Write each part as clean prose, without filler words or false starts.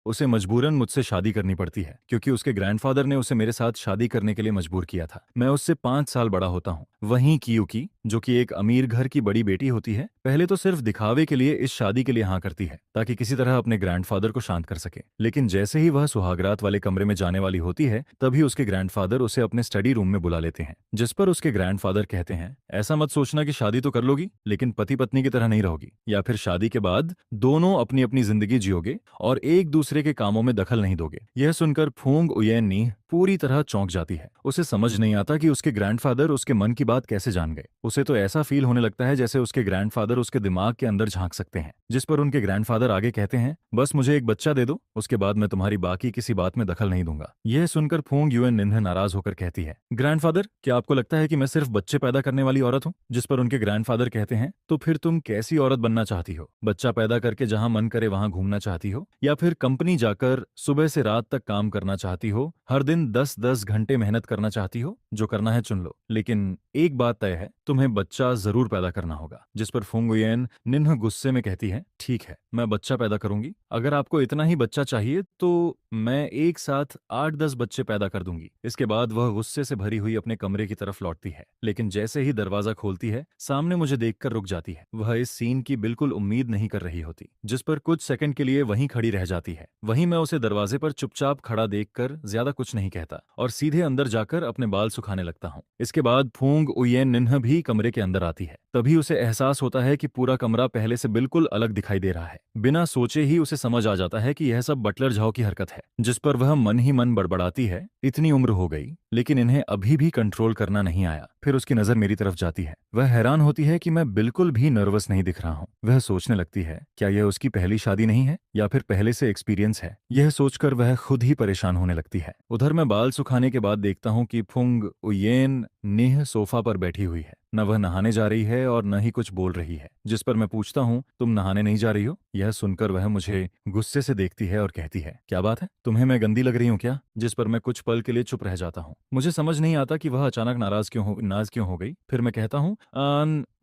उसे मजबूरन मुझसे शादी करनी पड़ती है क्योंकि उसके ग्रैंडफादर ने उसे मेरे साथ शादी करने के लिए मजबूर किया था। मैं उससे 5 साल बड़ा होता हूँ। वहीं कियुकी, जो कि एक अमीर घर की बड़ी बेटी होती है, पहले तो सिर्फ दिखावे के लिए इस शादी के लिए हाँ करती है ताकि किसी तरह अपने ग्रैंडफादर को शांत कर सके। लेकिन जैसे ही वह सुहागरात वाले कमरे में जाने वाली होती है, तभी उसके ग्रैंडफादर उसे अपने स्टडी रूम में बुला लेते हैं, जिस पर उसके ग्रैंडफादर कहते हैं, ऐसा मत सोचना कि शादी तो कर लोगी लेकिन पति पत्नी की तरह नहीं रहोगी, या फिर शादी के बाद दोनों अपनी अपनी जिंदगी जियोगे और एक दूसरे के कामों में दखल नहीं दोगे। यह सुनकर फूंग उयेन नी पूरी तरह चौंक जाती है। उसे समझ नहीं आता कि उसके ग्रैंडफादर उसके मन की बात कैसे जान गए। उसे तो ऐसा फील होने लगता है जैसे उसके ग्रैंडफादर उसके दिमाग के अंदर झांक सकते हैं। जिस पर उनके ग्रैंडफादर आगे कहते हैं, बस मुझे एक बच्चा दे दो, उसके बाद मैं तुम्हारी बाकी किसी बात में दखल नहीं दूंगा। यह सुनकर फूंग युएन निन्ह नाराज होकर कहती है, ग्रैंडफादर, क्या आपको लगता है कि मैं सिर्फ बच्चे पैदा करने वाली औरत हूँ? जिस पर उनके ग्रैंडफादर कहते हैं, तो फिर तुम कैसी औरत बनना चाहती हो? बच्चा पैदा करके जहां मन करे वहां घूमना चाहती हो, या फिर कंपनी जाकर सुबह से रात तक काम करना चाहती हो, हर दिन 10-10 घंटे मेहनत करना चाहती हो? जो करना है चुन लो, लेकिन एक बात तय है, तुम्हें बच्चा जरूर पैदा करना होगा। जिस पर फुंग गुयेन निन्ह गुस्से में कहती है, ठीक है, मैं बच्चा पैदा करूंगी। अगर आपको इतना ही बच्चा चाहिए तो मैं एक साथ 8-10 बच्चे पैदा कर दूंगी। इसके बाद वह गुस्से से भरी हुई अपने कमरे की तरफ लौटती है, लेकिन जैसे ही दरवाजा खोलती है, सामने मुझे देखकर रुक जाती है। वह इस सीन की बिल्कुल उम्मीद नहीं कर रही होती, जिस पर कुछ सेकंड के लिए वहीं खड़ी रह जाती है। वहीं मैं उसे दरवाजे पर चुपचाप खड़ा देखकर ज्यादा कुछ नहीं कहता और सीधे अंदर जाकर अपने बाल सुखाने लगता हूँ। इसके बाद फूंग उयेन निन्ह भी कमरे के अंदर आती है। तभी उसे एहसास होता है कि पूरा कमरा पहले से बिल्कुल अलग दिखाई दे रहा है। बिना सोचे ही उसे समझ आ जाता है कि यह सब बटलर झाओ की हरकत है। जिस पर वह मन ही मन बड़बड़ाती है, इतनी उम्र हो गई लेकिन इन्हें अभी भी कंट्रोल करना नहीं आया। फिर उसकी नजर मेरी तरफ जाती है। वह हैरान होती है कि मैं बिल्कुल भी नर्वस नहीं दिख रहा हूँ। वह सोचने लगती है, क्या यह उसकी पहली शादी नहीं है या फिर पहले से एक्सपीरियंस है। यह सोचकर वह खुद ही परेशान होने लगती है। उधर मैं बाल सुखाने के बाद देखता हूँ कि फुंग उयेन नेह सोफा पर बैठी हुई है। न वह नहाने जा रही है और न ही कुछ बोल रही है। जिस पर मैं पूछता हूँ, तुम नहाने नहीं जा रही हो? यह सुनकर वह मुझे गुस्से से देखती है और कहती है, क्या बात है, तुम्हें मैं गंदी लग रही हूँ क्या? जिस पर मैं कुछ पल के लिए चुप रह जाता हूँ। मुझे समझ नहीं आता कि वह अचानक नाराज क्यों हो गई। फिर मैं कहता हूँ,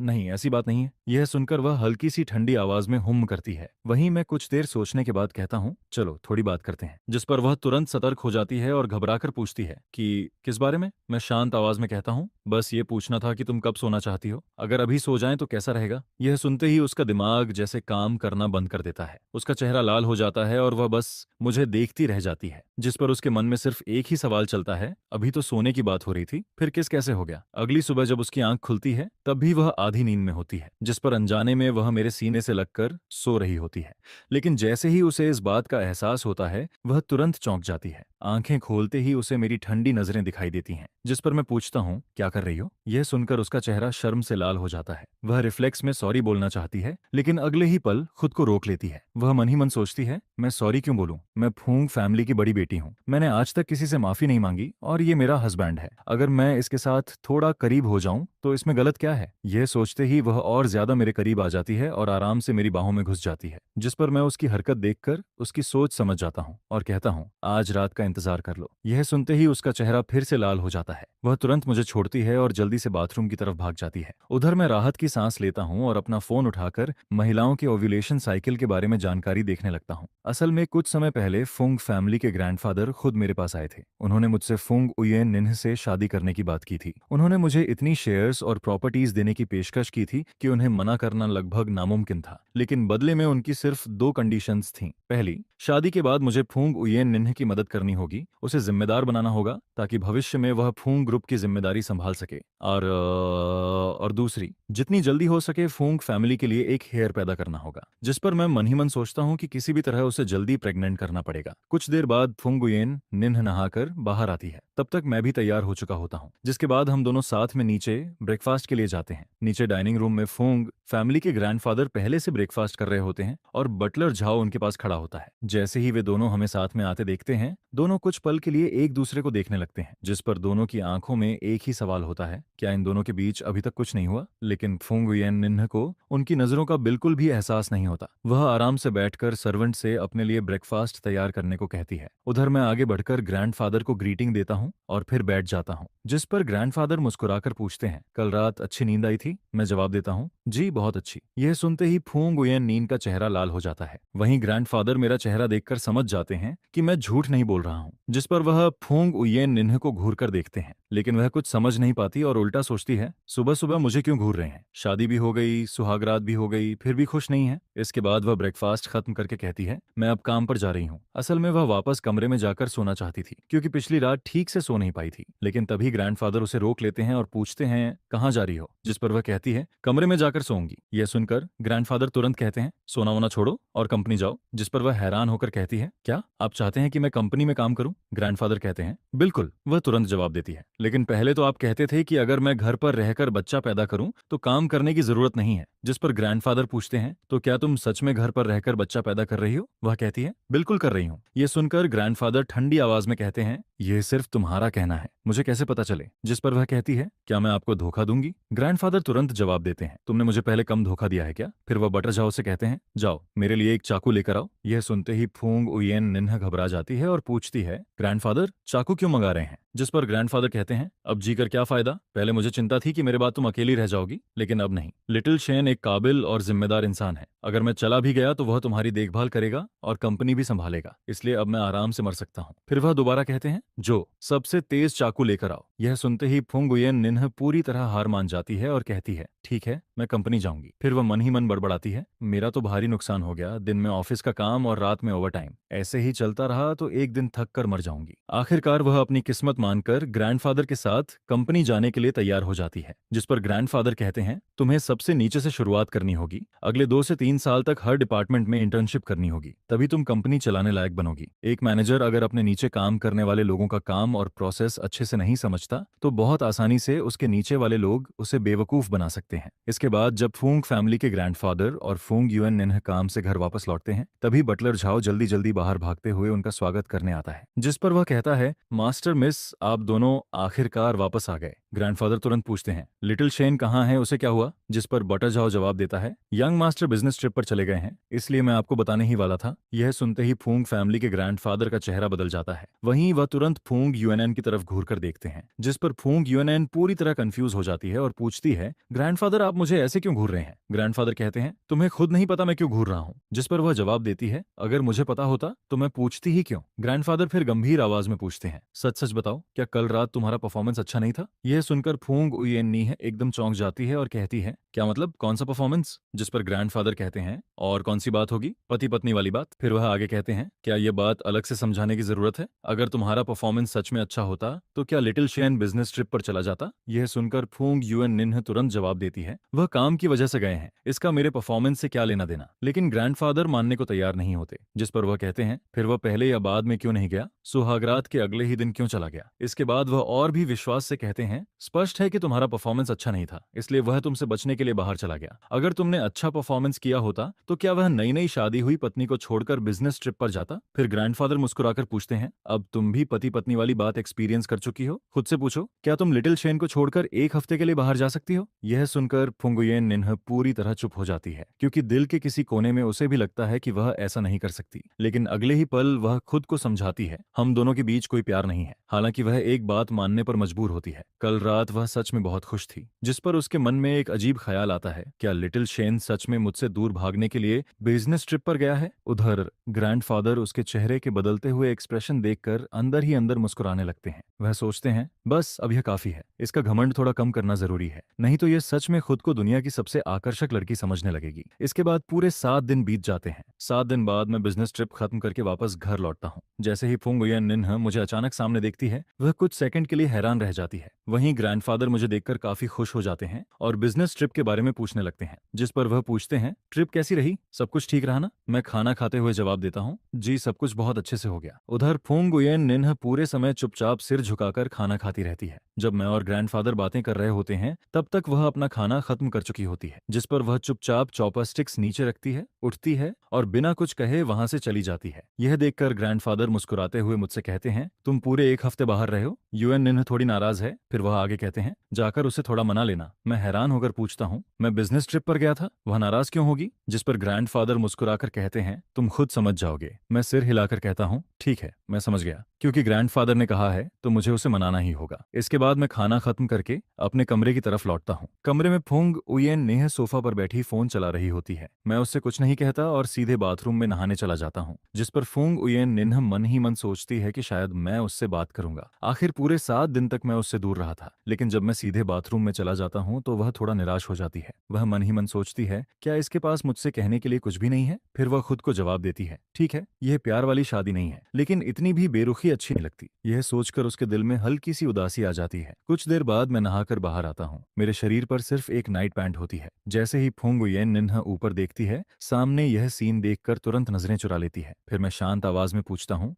नहीं, ऐसी बात नहीं है। यह सुनकर वह हल्की सी ठंडी आवाज में हुम करती है। वहीं मैं कुछ देर सोचने के बाद कहता हूँ, चलो थोड़ी बात करते हैं। जिस पर वह तुरंत सतर्क हो जाती है और घबराकर पूछती है कि किस बारे में? मैं शांत आवाज में कहता हूँ, बस ये पूछना था कि तुम कब सोना चाहती हो? अगर अभी सो जाएं तो कैसा रहेगा? यह सुनते ही उसका दिमाग जैसे काम करना बंद कर देता है। उसका चेहरा लाल हो जाता है और वह बस मुझे देखती रह जाती है। जिस पर उसके मन में सिर्फ एक ही सवाल चलता है, अभी तो सोने की बात हो रही थी, फिर किस कैसे हो गया? अगली सुबह जब उसकी आंख खुलती है, तब भी वह आधी नींद में होती है। जिस पर अनजाने में वह मेरे सीने से लगकर सो रही होती है। लेकिन जैसे ही उसे इस बात का एहसास होता है, वह तुरंत चौंक जाती है। आंखें खोलते ही उसे मेरी ठंडी नजरें दिखाई देती हैं। जिस पर मैं पूछता हूँ, क्या कर रही हो? यह सुनकर उसका चेहरा शर्म से लाल हो जाता है। वह रिफ्लेक्स में सॉरी बोलना चाहती है, लेकिन अगले ही पल खुद को रोक लेती है। वह मन ही मन सोचती है, मैं सॉरी क्यों बोलूं? मैं फूंग फैमिली की बड़ी बेटी हूँ। मैंने आज तक किसी से माफी नहीं मांगी और ये मेरा हस्बैंड है। अगर मैं इसके साथ थोड़ा करीब हो जाऊं तो इसमें गलत क्या है? यह सोचते ही वह और ज्यादा मेरे करीब आ जाती है और आराम से मेरी बाहों में घुस जाती है। जिस पर मैं उसकी हरकत देखकर उसकी सोच समझ जाता हूँ और कहता हूँ, आज रात का इंतजार कर लो। यह सुनते ही उसका चेहरा फिर से लाल हो जाता है। वह तुरंत मुझे छोड़ती है और जल्दी से बाथरूम की तरफ भाग जाती है। उधर मैं राहत की सांस लेता हूँ और अपना फोन उठाकर महिलाओं के ओव्यूलेशन साइकिल के बारे में जानकारी देखने लगता हूँ। असल में कुछ समय पहले फुंग फैमिली के ग्रैंडफादर खुद मेरे पास आए थे। उन्होंने मुझसे फुंग उयेन निन्ह से शादी करने की बात की थी। उन्होंने मुझे इतनी शेयर्स और प्रॉपर्टीज देने की पेशकश की थी कि उन्हें मना करना लगभग नामुमकिन था। लेकिन बदले में उनकी सिर्फ 2 कंडीशंस थीं। पहली, शादी के बाद मुझे फुंग उयेन निन्ह की मदद करनी होगी, उसे जिम्मेदार बनाना होगा ताकि भविष्य में वह फुंग ग्रुप की जिम्मेदारी संभाल सके। और दूसरी, जितनी जल्दी हो सके फुंग फैमिली के लिए एक हेयर पैदा करना होगा। जिस पर मैं मन ही मन सोचता हूँ कि किसी भी तरह उसे जल्दी प्रेग्नेंट करना पड़ेगा। कुछ देर बाद फुंग उयेन निन्ह नहाकर बाहर आती है। तब तक मैं भी तैयार हो चुका होता हूँ। जिसके बाद हम दोनों साथ में नीचे ब्रेकफास्ट के लिए जाते हैं। नीचे डाइनिंग रूम में फुंग फैमिली के ग्रैंडफादर पहले से ब्रेकफास्ट कर रहे होते हैं और बटलर झाओ उनके पास खड़ा होता है। जैसे ही वे दोनों हमें साथ में आते देखते हैं, दोनों कुछ पल के लिए एक दूसरे को देखने लगते हैं। जिस पर दोनों की आंखों में एक ही सवाल होता है, क्या इन दोनों के बीच अभी तक कुछ नहीं हुआ? लेकिन फुंग उयेन निन्ह को उनकी नजरों का बिल्कुल भी एहसास नहीं होता। वह आराम से बैठकर सर्वेंट से अपने लिए ब्रेकफास्ट तैयार करने को कहती है। उधर मैं आगे बढ़कर ग्रैंडफादर को ग्रीटिंग देता हूँ और फिर बैठ जाता हूँ। जिस पर ग्रैंडफादर मुस्कुराकर पूछते हैं, कल रात अच्छी नींद आई थी? मैं जवाब देता हूँ, जी बहुत अच्छी। यह सुनते ही फूंग उयेन नीन का चेहरा लाल हो जाता है। वहीं ग्रैंडफादर मेरा चेहरा देखकर समझ जाते हैं कि मैं झूठ नहीं बोल रहा हूँ, जिस पर वह फूंग उयेन निन्ह को घूर कर देखते हैं। लेकिन वह कुछ समझ नहीं पाती और उल्टा सोचती है, सुबह सुबह मुझे क्यों घूर रहे हैं? शादी भी हो गई, सुहागरात भी हो गई, फिर भी खुश नहीं है। इसके बाद वह ब्रेकफास्ट खत्म करके कहती है, मैं अब काम पर जा रही हूँ। असल में वह वापस कमरे में जाकर सोना चाहती थी, क्योंकि पिछली रात ठीक से सो नहीं पाई थी। लेकिन तभी ग्रैंडफादर उसे रोक लेते हैं और पूछते हैं, कहाँ जा रही हो? जिस पर वह कहती है, कमरे में जाकर सोऊंगी। यह सुनकर ग्रैंडफादर तुरंत कहते हैं, सोना वोना छोड़ो और कंपनी जाओ। जिस पर वह हैरान होकर कहती है, क्या आप चाहते हैं कि मैं कंपनी में काम करूं? ग्रैंडफादर कहते हैं, बिल्कुल। वह तुरंत जवाब देती है, लेकिन पहले तो आप कहते थे कि अगर मैं घर पर रहकर बच्चा पैदा करूं तो काम करने की जरूरत नहीं है। जिस पर ग्रैंडफादर पूछते हैं, तो क्या तुम सच में घर पर रहकर बच्चा पैदा कर रही हो? वह कहती है, बिल्कुल कर रही हूँ। यह सुनकर ग्रैंडफादर ठंडी आवाज में कहते हैं, यह सिर्फ तुम्हारा कहना है, मुझे कैसे पता चले? जिस पर वह कहती है, क्या मैं आपको धोखा दूंगी? ग्रैंडफादर तुरंत जवाब देते हैं, तुमने मुझे पहले कम धोखा दिया है क्या? फिर वह बटर जाओ से कहते हैं, जाओ मेरे लिए एक चाकू लेकर आओ। यह सुनते ही फूंग उयेन निन्ह घबरा जाती है और पूछती है, ग्रैंडफादर चाकू क्यों मंगा रहे हैं? जिस पर ग्रैंडफादर कहते हैं, अब जीकर क्या फायदा? पहले मुझे चिंता थी कि मेरे बाद तुम अकेली रह जाओगी, लेकिन अब नहीं। लिटिल शेन एक काबिल और जिम्मेदार इंसान है। अगर मैं चला भी गया तो वह तुम्हारी देखभाल करेगा और कंपनी भी संभालेगा, इसलिए अब मैं आराम से मर सकता हूँ। फिर वह दोबारा कहते हैं, जो सबसे तेज चाकू लेकर आओ। यह सुनते ही फुंग उयेन निन्ह पूरी तरह हार मान जाती है और कहती है, ठीक है, मैं कंपनी जाऊंगी। फिर वह मन ही मन बड़बड़ाती है, मेरा तो भारी नुकसान हो गया, दिन में ऑफिस का काम और रात में ओवरटाइम। ऐसे ही चलता रहा तो एक दिन थक कर मर जाऊंगी। आखिरकार वह अपनी किस्मत मानकर ग्रैंडफादर के साथ कंपनी जाने के लिए तैयार हो जाती है। जिस पर ग्रैंडफादर कहते हैं, तुम्हें सबसे नीचे से शुरुआत करनी होगी। अगले 2 से 3 साल तक हर डिपार्टमेंट में इंटर्नशिप करनी होगी, तभी तुम कंपनी चलाने लायक बनोगी। एक मैनेजर अगर अपने नीचे काम करने वाले लोगों का काम और प्रोसेस अच्छे से नहीं समझता तो बहुत आसानी से उसके नीचे वाले लोग उसे बेवकूफ बना सकते हैं। इसके बाद जब फूंग फैमिली के ग्रैंडफादर और फूंग युएन निन्ह काम से घर वापस लौटते हैं, तभी बटलर झाओ जल्दी जल्दी बाहर भागते हुए उनका स्वागत करने आता है। जिस पर वह कहता है, मास्टर मिस, आप दोनों आखिरकार वापस आ गए। ग्रैंडफादर तुरंत पूछते हैं, लिटिल शेन कहाँ है, उसे क्या हुआ? जिस पर बटर झाओ जवाब देता है, यंग मास्टर बिजनेस ट्रिप पर चले गए हैं, इसलिए मैं आपको बताने ही वाला था। यह सुनते ही फूंग फैमिली के ग्रैंडफादर का चेहरा बदल जाता है। वहीं वह तुरंत फूंग यूएनएन की तरफ घूर कर देखते हैं, जिस पर फूंग यूएनएन पूरी तरह कंफ्यूज हो जाती है और पूछती है, ग्रैंडफादर आप मुझे ऐसे क्यों घूर रहे हैं? ग्रैंडफादर कहते हैं, तुम्हें खुद नहीं पता मैं क्यों घूर रहा हूँ? जिस पर वह जवाब देती है, अगर मुझे पता होता तो मैं पूछती ही क्यों? ग्रैंडफादर फिर गंभीर आवाज में पूछते हैं, सच सच बताओ, क्या कल रात तुम्हारा परफॉर्मेंस अच्छा नहीं था? यह सुनकर फूंग उयेन नीह एकदम चौंक जाती है और कहती है, क्या मतलब, कौन सा परफॉर्मेंस? जिस पर ग्रैंडफादर कहते हैं, और कौन सी बात होगी? पति पत्नी वाली बात। फिर वह आगे कहते हैं, क्या यह बात अलग से समझाने की जरूरत है? अगर तुम्हारा परफॉर्मेंस सच में अच्छा होता तो क्या लिटिल शेन बिजनेस ट्रिप पर चला जाता? यह सुनकर फूंग यूएन निन्ह तुरंत जवाब देती है, वह काम की वजह से गए हैं, इसका मेरे परफॉर्मेंस से क्या लेना देना? लेकिन ग्रैंडफादर मानने को तैयार नहीं होते। जिस पर वह कहते हैं, फिर वह पहले या बाद में क्यों नहीं गया? सुहागरात के अगले ही दिन क्यों चला गया? इसके बाद वह और भी विश्वास से कहते हैं, स्पष्ट है कि तुम्हारा परफॉर्मेंस अच्छा नहीं था, इसलिए वह तुमसे बचने के लिए बाहर चला गया। अगर तुमने अच्छा परफॉर्मेंस किया होता तो क्या वह नई नई शादी हुई पत्नी को छोड़कर बिजनेस ट्रिप पर जाता? फिर ग्रैंडफादर मुस्कुराकर पूछते हैं, अब तुम भी पति पत्नी वाली बात एक्सपीरियंस कर चुकी हो, खुद से पूछो, क्या तुम लिटिल शेन को छोड़कर 1 हफ्ते के लिए बाहर जा सकती हो? यह सुनकर फुंगुयेन निन्ह पूरी तरह चुप हो जाती है, क्योंकि दिल के किसी कोने में उसे भी लगता है कि वह ऐसा नहीं कर सकती। लेकिन अगले ही पल वह खुद को समझाती है, हम दोनों के बीच कोई प्यार नहीं है। हालांकि वह एक बात मानने पर मजबूर होती है, कल रात वह सच में बहुत खुश थी। जिस पर उसके मन में एक अजीब ख्याल आता है, क्या लिटिल शेन सच में मुझसे दूर भागने के लिए बिजनेस ट्रिप पर गया है? उधर ग्रैंडफादर उसके चेहरे के बदलते हुए एक्सप्रेशन देखकर अंदर ही अंदर मुस्कुराने लगते हैं। वह सोचते हैं, बस अब यह काफी है, इसका घमंड थोड़ा कम करना जरूरी है, नहीं तो यह सच में खुद को दुनिया की सबसे आकर्षक लड़की समझने लगेगी। इसके बाद पूरे 7 दिन बीत जाते हैं। 7 दिन बाद मैं बिजनेस ट्रिप खत्म करके वापस घर लौटता हूँ। जैसे ही फुंग उयेन निन्ह मुझे अचानक सामने देखती है, वह कुछ सेकंड के लिए हैरान रह जाती है। वहीं ग्रैंडफादर मुझे देखकर काफी खुश हो जाते हैं और बिजनेस ट्रिप के बारे में पूछने लगते हैं। जिस पर वह पूछते हैं, ट्रिप कैसी रही, सब कुछ ठीक रहा ना? मैं खाना खाते हुए जवाब देता हूँ, जी सब कुछ बहुत अच्छे से हो गया। उधर फुंग उयेन निन्ह पूरे समय चुपचाप सिर झुकाकर खाना खाती रहती है। जब मैं और ग्रैंडफादर बातें कर रहे होते हैं तब तक वह अपना खाना खत्म कर चुकी होती है। जिस पर वह चुपचाप चॉपस्टिक्स नीचे रखती है, उठती है और बिना कुछ कहे वहां से चली जाती है। यह देखकर ग्रैंडफादर मुस्कुराते हुए मुझसे कहते हैं, तुम पूरे 1 हफ्ते बाहर रहे हो? यूएन निन्ह थोड़ी नाराज है। फिर वह आगे कहते हैं, जाकर उसे थोड़ा मना लेना। मैं हैरान होकर पूछता हूँ, मैं बिजनेस ट्रिप पर गया था, वह नाराज क्यों होगी? जिस पर ग्रैंडफादर मुस्कुराकर कहते हैं, तुम खुद समझ जाओगे। मैं सिर हिलाकर कहता हूँ, ठीक है, मैं समझ गया। क्योंकि ग्रैंडफादर ने कहा है तो मुझे उसे मनाना ही होगा। इसके बाद मैं खाना खत्म करके अपने कमरे की तरफ लौटता हूँ। कमरे में फुंग उयेन नेह सोफा पर बैठी फोन चला रही होती है। मैं उससे कुछ नहीं कहता और सीधे बाथरूम में नहाने चला जाता हूँ, जिस पर फुंग उयेन निन्ह मन ही मन सोचती है कि शायद मैं उससे बात करूंगा। आखिर पूरे 7 दिन तक मैं उससे दूर रहा था, लेकिन जब मैं सीधे बाथरूम में चला जाता हूँ तो वह थोड़ा निराश हो जाती है। वह मन ही मन सोचती है, क्या इसके पास मुझसे कहने के लिए कुछ भी नहीं है? फिर वह खुद को जवाब देती है, ठीक है, यह प्यार वाली शादी नहीं है, लेकिन इतनी भी बेरुखी अच्छी नहीं लगती। यह सोचकर उसके दिल में हल्की सी उदासी आ जाती है। कुछ देर बाद मैं नहाकर बाहर आता हूँ। मेरे शरीर पर सिर्फ एक नाइट पैंट होती है। जैसे ही फुंग उयेन निन्ह ऊपर देखती है, सामने यह सीन देखकर तुरंत नजरें चुरा लेती है। फिर मैं शांत आवाज में पूछता हूँ,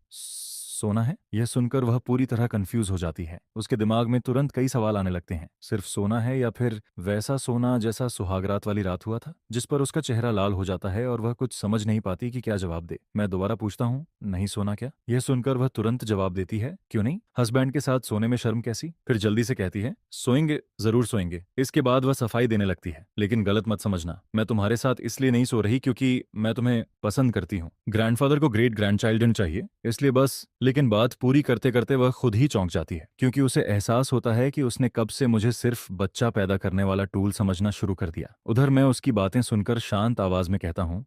सोना है? यह सुनकर वह पूरी तरह कंफ्यूज हो जाती है। उसके दिमाग में तुरंत कई सवाल आने लगते हैं। सिर्फ सोना है या फिर वैसा सोना जैसा सुहागरात वाली रात हुआ था? जिस पर उसका चेहरा लाल हो जाता है और वह कुछ समझ नहीं पाती कि क्या जवाब दे। मैं दोबारा पूछता हूँ, नहीं सोना क्या? यह सुनकर वह तुरंत जवाब देती है, क्यों नहीं, हस्बैंड के साथ सोने में शर्म कैसी? फिर जल्दी से कहती है, सोएंगे, जरूर सोएंगे। इसके बाद वह सफाई देने लगती है, लेकिन गलत मत समझना, मैं तुम्हारे साथ इसलिए नहीं सो रही क्योंकि मैं तुम्हें पसंद करती हूँ। ग्रैंडफादर को ग्रेट ग्रैंडचाइल्ड चाहिए, इसलिए बस। लेकिन बात पूरी करते करते वह खुद ही चौंक जाती है, क्योंकि उसे एहसास होता है कि उसने कब से मुझे सिर्फ बच्चा पैदा करने वाला टूल समझना शुरू कर दिया। उधर मैं उसकी बातें सुनकर शांत आवाज में कहता हूँ,